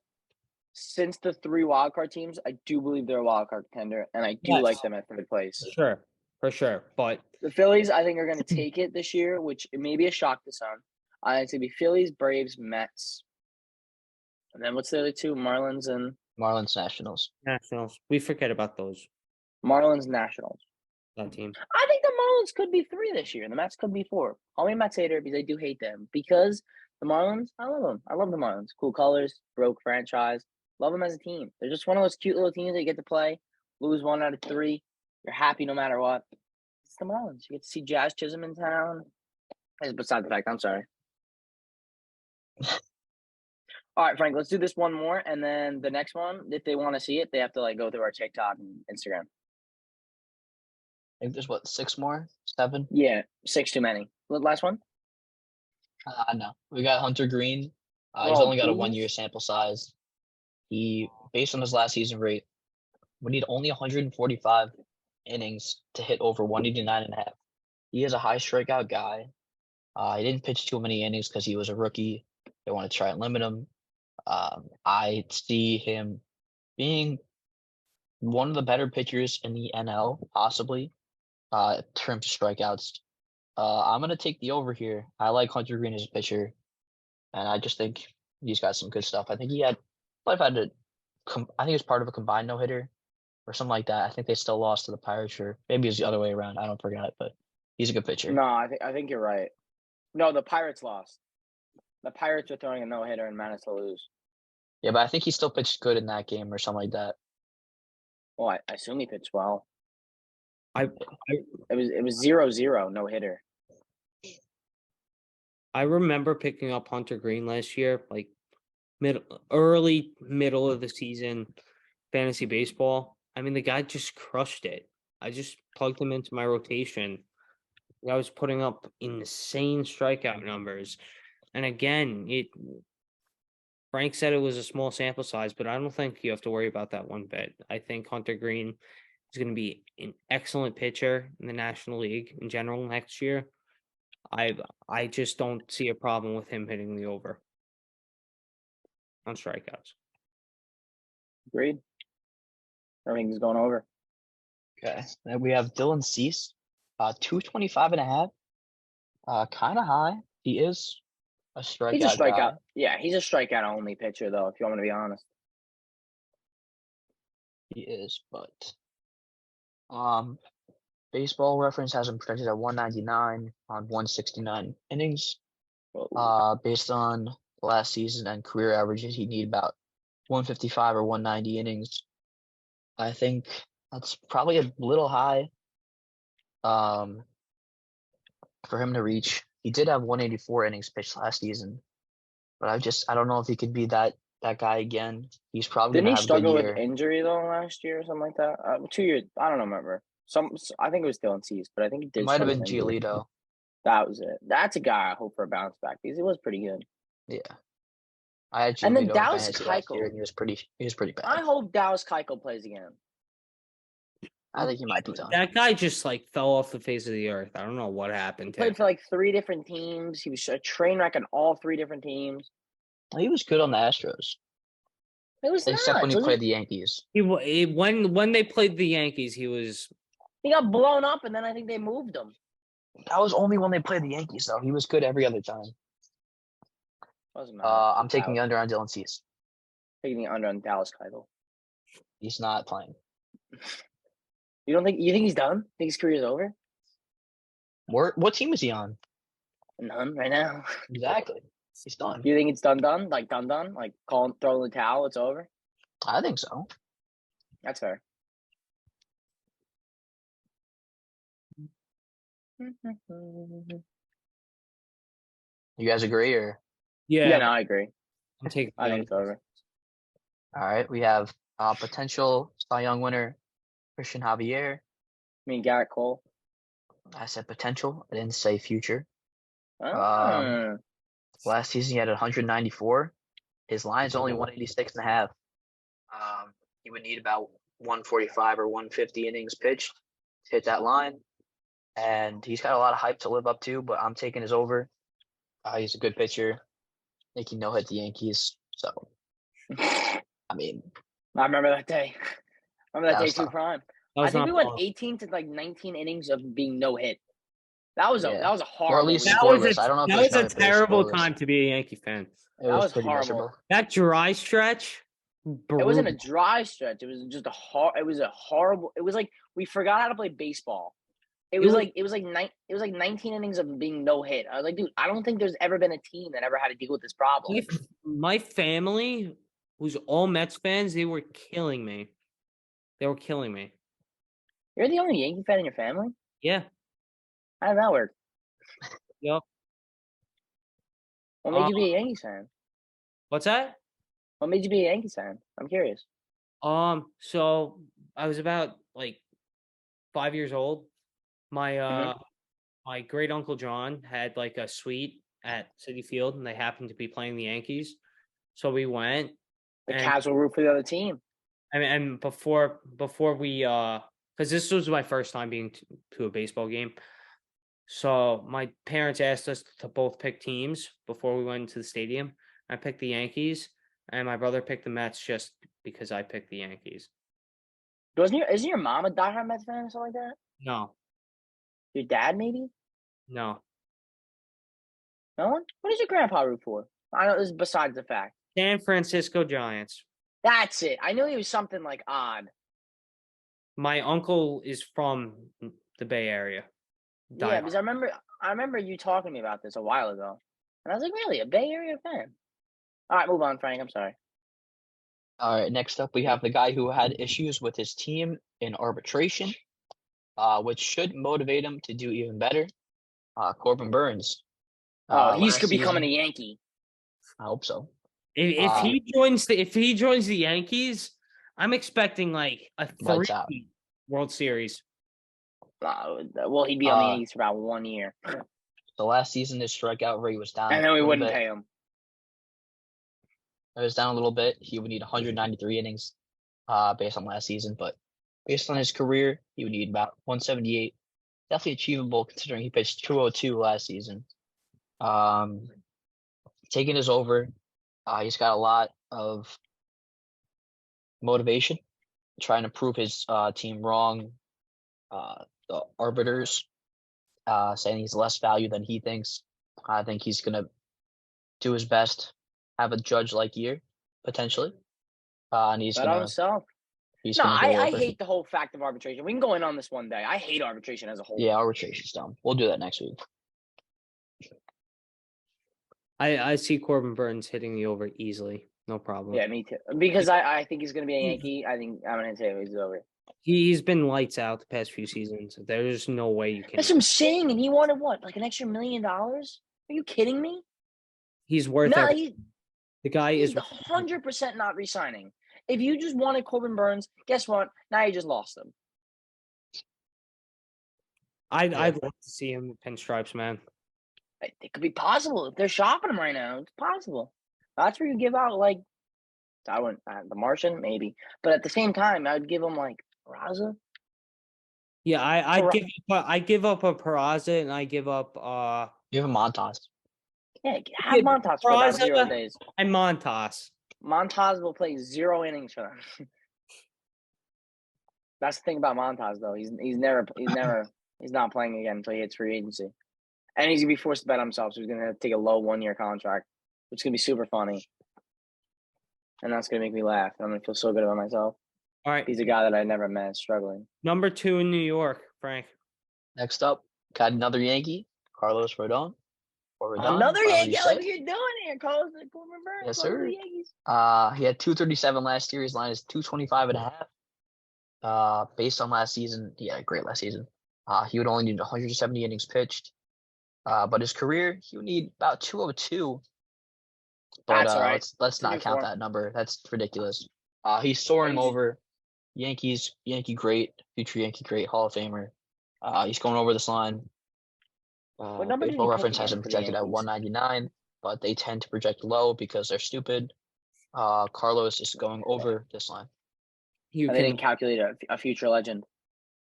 Since the 3 wildcard teams, I do believe they're a wildcard contender, and I do Yes. like them at third place. For sure. But The Phillies, I think, are going to take it this year, which it may be a shock to some. It's going to be Phillies, Braves, Mets. And then what's the other 2? Marlins and Marlins Nationals. Nationals, we forget about those. Marlins, Nationals. That team. I think the Marlins could be 3 this year. The Mets could be 4. Call me a Mets hater because I do hate them. Because the Marlins, I love them. I love the Marlins. Cool colors, broke franchise. Love them as a team. They're just one of those cute little teams that you get to play. Lose 1 out of 3. You're happy no matter what. It's the Marlins. You get to see Jazz Chisholm in town. That's beside the fact. I'm sorry. All right, Frank, let's do this one more. And then the next one, if they want to see it, they have to like go through our TikTok and Instagram. I think there's 6 more? 7? Yeah, 6 too many. Last one? No. We got Hunter Green. He's Oh, only got a please? 1-year sample size. He, based on his last season rate, would need only 145 innings to hit over 189.5. He is a high strikeout guy. He didn't pitch too many innings because he was a rookie. They want to try and limit him. I see him being one of the better pitchers in the NL, possibly, in terms of strikeouts. I'm going to take the over here. I like Hunter Green as a pitcher, and I just think he's got some good stuff. I think he was part of a combined no-hitter or something like that. I think they still lost to the Pirates, or maybe it's the other way around. I don't forget, but he's a good pitcher. No, I think you're right. No, the Pirates lost. The Pirates are throwing a no-hitter and managed to lose. Yeah, but I think he still pitched good in that game or something like that. Well, I assume he pitched well. I It was 0-0, no-hitter. I remember picking up Hunter Green last year, like middle of the season, fantasy baseball. I mean, the guy just crushed it. I just plugged him into my rotation. I was putting up insane strikeout numbers. And again, Frank said it was a small sample size, but I don't think you have to worry about that one bit. I think Hunter Green is going to be an excellent pitcher in the National League in general next year. I just don't see a problem with him hitting the over on strikeouts. Agreed. Everything's going over. Okay. Then we have Dylan Cease, 225.5. Kind of high. He is a strikeout. He's a strikeout. guy. Yeah, he's a strikeout only pitcher, though, if you want me to be honest. He is, but Baseball Reference has him projected at 199 on 169 innings. Whoa. Based on last season and career averages, he'd need about 155 or 190 innings. I think that's probably a little high for him to reach. He did have 184 innings pitched last season, but I don't know if he could be that guy again. He's probably Didn't he gonna have a good struggle with year. injury, though, last year or something like that? 2 years. I don't remember. I think it was Dylan Cease, but I think he did. It might have struggle been with injury. Giolito. That was it. That's a guy I hope for a bounce back because he was pretty good. Yeah. I had And then Giolito in Dallas fantasy last year, Keuchel. and he was pretty bad. I hope Dallas Keuchel plays again. I think he might be done. That guy just like fell off the face of the earth. I don't know what happened to him. Played for like 3 different teams. He was a train wreck on all 3 different teams. He was good on the Astros, It was except nuts. when he played the Yankees. When they played the Yankees, He got blown up, and then I think they moved him. That was only when they played the Yankees, though. He was good every other time. Doesn't matter. I'm taking the under on Dylan Cease. Taking the under on Dallas Keuchel. He's not playing. You think he's done? Think his career's over? What team is he on? None right now. Exactly. He's done. You think it's done? Like done? Like throw the towel. It's over. I think so. That's fair. You guys agree, or? Yeah, no, I agree. I'm taking. I think it's over. All right, we have potential Cy Young winner Christian Javier. I mean, Garrett Cole. I said potential. I didn't say future. Ah. Last season he had 194. His line's only 186.5. He would need about 145 or 150 innings pitched to hit that line. And he's got a lot of hype to live up to, but I'm taking his over. He's a good pitcher. I think he no-hit the Yankees. So, I mean, I remember that day. Remember that day was too, tough. prime. That I was think not we went fun. 18 to like 19 innings of being no hit. That was a Yeah. horrible. Or at least That result. was scoreless. I don't know if that there's was a another place terrible scoreless. time to be a Yankee fan. It That was pretty horrible. miserable. That dry stretch. It wasn't a brutal. dry stretch. It was just it was a horrible. It was like we forgot how to play baseball. It was like 19 innings of being no hit. I was like, dude, I don't think there's ever been a team that ever had to deal with this problem. My family, who's all Mets fans, they were killing me. You're the only Yankee fan in your family? Yeah. How did that work? Yep. What made you be a Yankees fan? What's that? What made you be a Yankees fan? I'm curious. So I was about like 5 years old. My my great uncle John had like a suite at Citi Field, and they happened to be playing the Yankees. So we went. The and, Cavs will root for the other team. and before we because this was my first time being to a baseball game. So my parents asked us to both pick teams before we went into the stadium. I picked the Yankees, and my brother picked the Mets just because I picked the Yankees. Isn't your mom a diehard Mets fan or something like that? No, Your dad, maybe? no. No one? What does your grandpa root for? I know this is besides the fact. San Francisco Giants. That's it. I knew he was something like odd. My uncle is from the Bay Area. Yeah, because I remember you talking to me about this a while ago. And I was like, really? A Bay Area fan? All right, move on, Frank. I'm sorry. All right, next up we have the guy who had issues with his team in arbitration, which should motivate him to do even better. Corbin Burns. He's last could becoming a season- Yankee. I hope so. If he joins the Yankees, I'm expecting like a Lights out. 3 World Series. Well, he'd be on the Uh, Yankees for about 1 year, So last season, his strikeout rate was down and then a we little wouldn't bit. pay him. It was down a little bit. He would need 193 innings based on last season, but based on his career, he would need about 178. Definitely achievable considering he pitched 202 last season. Taking his over, he's got a lot of motivation, trying to prove his team wrong. The arbiters saying he's less value than he thinks. I think he's going to do his best, have a judge-like year, potentially. And he's Bet going on to himself. he's No, gonna go I over. hate the whole fact of arbitration. We can go in on this one day. I hate arbitration as a whole. Yeah, arbitration's dumb. We'll do that next week. I see Corbin Burns hitting the over easily. No problem. Yeah, me too. Because I think he's going to be a Yankee. I think I'm going to say he's over. He's been lights out the past few seasons. There's no way you can. That's what I'm saying. And he wanted what? Like an extra $1 million? Are you kidding me? He's worth No, everything. The guy he's is 100% not re-signing. If you just wanted Corbin Burns, guess what? Now you just lost him. I'd love to see him with pinstripes, man. It could be possible. If they're shopping him right now, it's possible. That's where you give out, like, I wouldn't, the Martian, maybe. But at the same time, I would give him, like, Raza. Yeah, I give up a Peraza and I give up You have a Montas. Yeah, have Montas for about 0 days. and Montas. Montas will play 0 innings for them. That's the thing about Montas, though. He's not playing again until he hits free agency. And he's gonna be forced to bet himself, so he's gonna take a low 1-year contract, which is gonna be super funny. And that's gonna make me laugh. I'm gonna feel so good about myself. All right. He's a guy that I never met struggling. Number 2 in New York, Frank. Next up, got another Yankee, Carlos Rodon. Another Yankee. Look what you're doing here, Carlos. Yes, sir. He had 237 last year. His line is 225.5. Based on last season, he had a great last season. He would only need 170 innings pitched. But his career, he would need about 202. But That's all right. let's not count that number. That's ridiculous. He's soaring over Yankee great, future Yankee great, Hall of Famer. He's going over this line. What number did Baseball he Reference pitch has him again for the projected at Yankees? 199, but they tend to project low because they're stupid. Carlos is going over this line. They didn't calculate a future legend.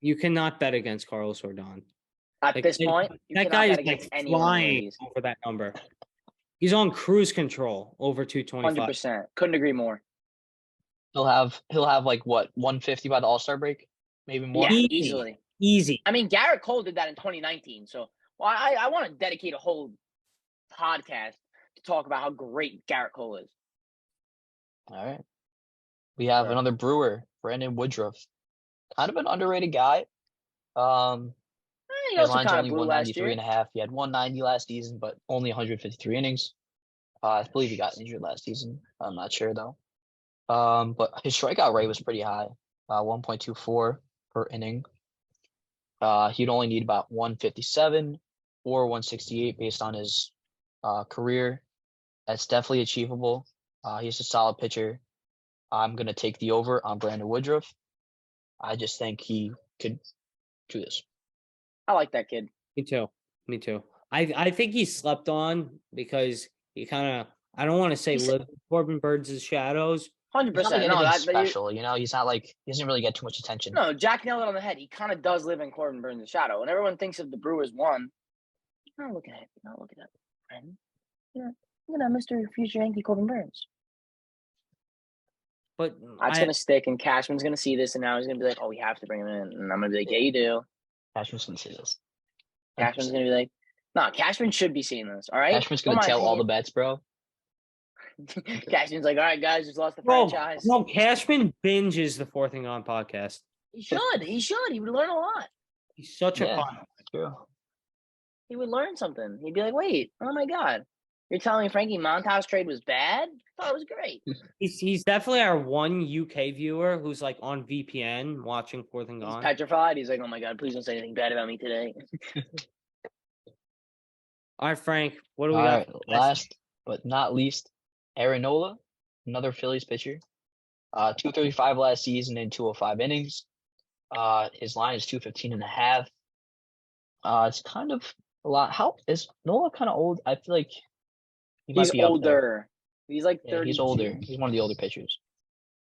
You cannot bet against Carlos Rodon. At this point, you that cannot guy bet is like against anyone in the flying Yankees. over that number. He's on cruise control over 225. 100%. Couldn't agree more. He'll have like what 150 by the All-Star break, maybe more. Yeah, easily. Easy. I mean, Garrett Cole did that in 2019. So I want to dedicate a whole podcast to talk about how great Garrett Cole is. All right. We have another Brewer, Brandon Woodruff. Kind of an underrated guy. He His also line's kind only of blew last 193 year. and a half. He had 190 last season, but only 153 innings. I believe he got injured last season. I'm not sure though. But his strikeout rate was pretty high, 1.24 per inning. He'd only need about 157 or 168 based on his career. That's definitely achievable. He's a solid pitcher. I'm going to take the over on Brandon Woodruff. I just think he could do this. I like that kid. Me too. I think he slept on because he kind of, I don't want to say live in Corbin Burns' shadows. 100%. He's not like No, anything that special. He's not like, he doesn't really get too much attention. No, Jack nailed it on the head. He kind of does live in Corbin Burns' shadow. When everyone thinks of the Brewers won, you're not looking at it. You're not looking at it, friend. Look at Mr. Future Yankee Corbin Burns. But That's going to stick, and Cashman's going to see this, and now he's going to be like, oh, we have to bring him in. And I'm going to be like, yeah, you do. Cashman's going to see this. Cashman's going to be like, no, Cashman should be seeing this, all right? Cashman's going to tell all the bets, bro. Cashman's like, all right, guys, just lost the franchise. No, Cashman binges the Fourth and On podcast. He should. He would learn a lot. He's such a fun. True. He would learn something. He'd be like, wait, oh my God. You're telling me Frankie Montas trade was bad? I thought it was great. He's definitely our one UK viewer who's like on VPN watching Fourth and He's Gone. petrified. He's like, oh my God, please don't say anything bad about me today. All right, Frank, what do we All got? right, last but not least, Aaron Nola, another Phillies pitcher. 235 last season in 205 innings. His line is 215 and a half. It's kind of a lot. How is Nola kind of old? I feel like he might He's be up there. older. He's like Yeah, 32. he's older. He's one of the older pitchers.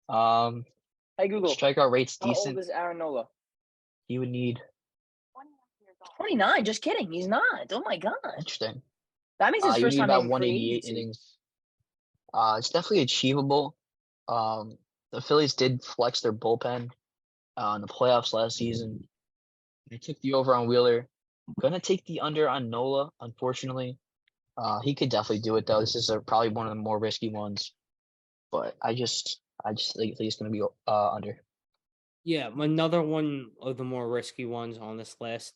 Hey Google, Strikeout rate's how old decent. is Aaron Nola? He would need 29. Just kidding. He's not. Oh my god. interesting. That means his You first need time about in free 188 agency. innings. It's definitely achievable. The Phillies did flex their bullpen in the playoffs last season. They took the over on Wheeler. Gonna take the under on Nola, unfortunately. He could definitely do it though. This is probably one of the more risky ones, but I just think it's gonna be under. Yeah, another one of the more risky ones on this list.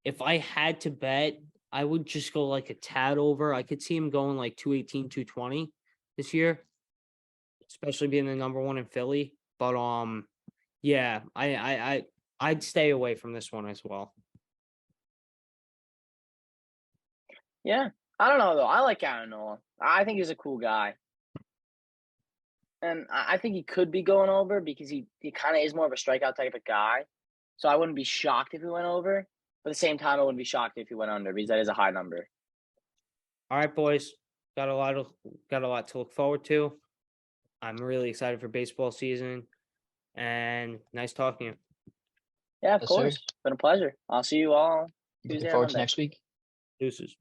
If I had to bet, I would just go like a tad over. I could see him going like 218, 220 this year, especially being the number one in Philly. But yeah, I'd stay away from this one as well. Yeah. I don't know though. I like Aaron Nola. I think he's a cool guy. And I think he could be going over because he kind of is more of a strikeout type of guy. So I wouldn't be shocked if he went over. But at the same time, I wouldn't be shocked if he went under because that is a high number. All right, boys, got a lot to look forward to. I'm really excited for baseball season, and nice talking to you. Yeah, of Yes, sir. course. It's been a pleasure. I'll see you all Looking Tuesday or forward to Monday. next week. Deuces.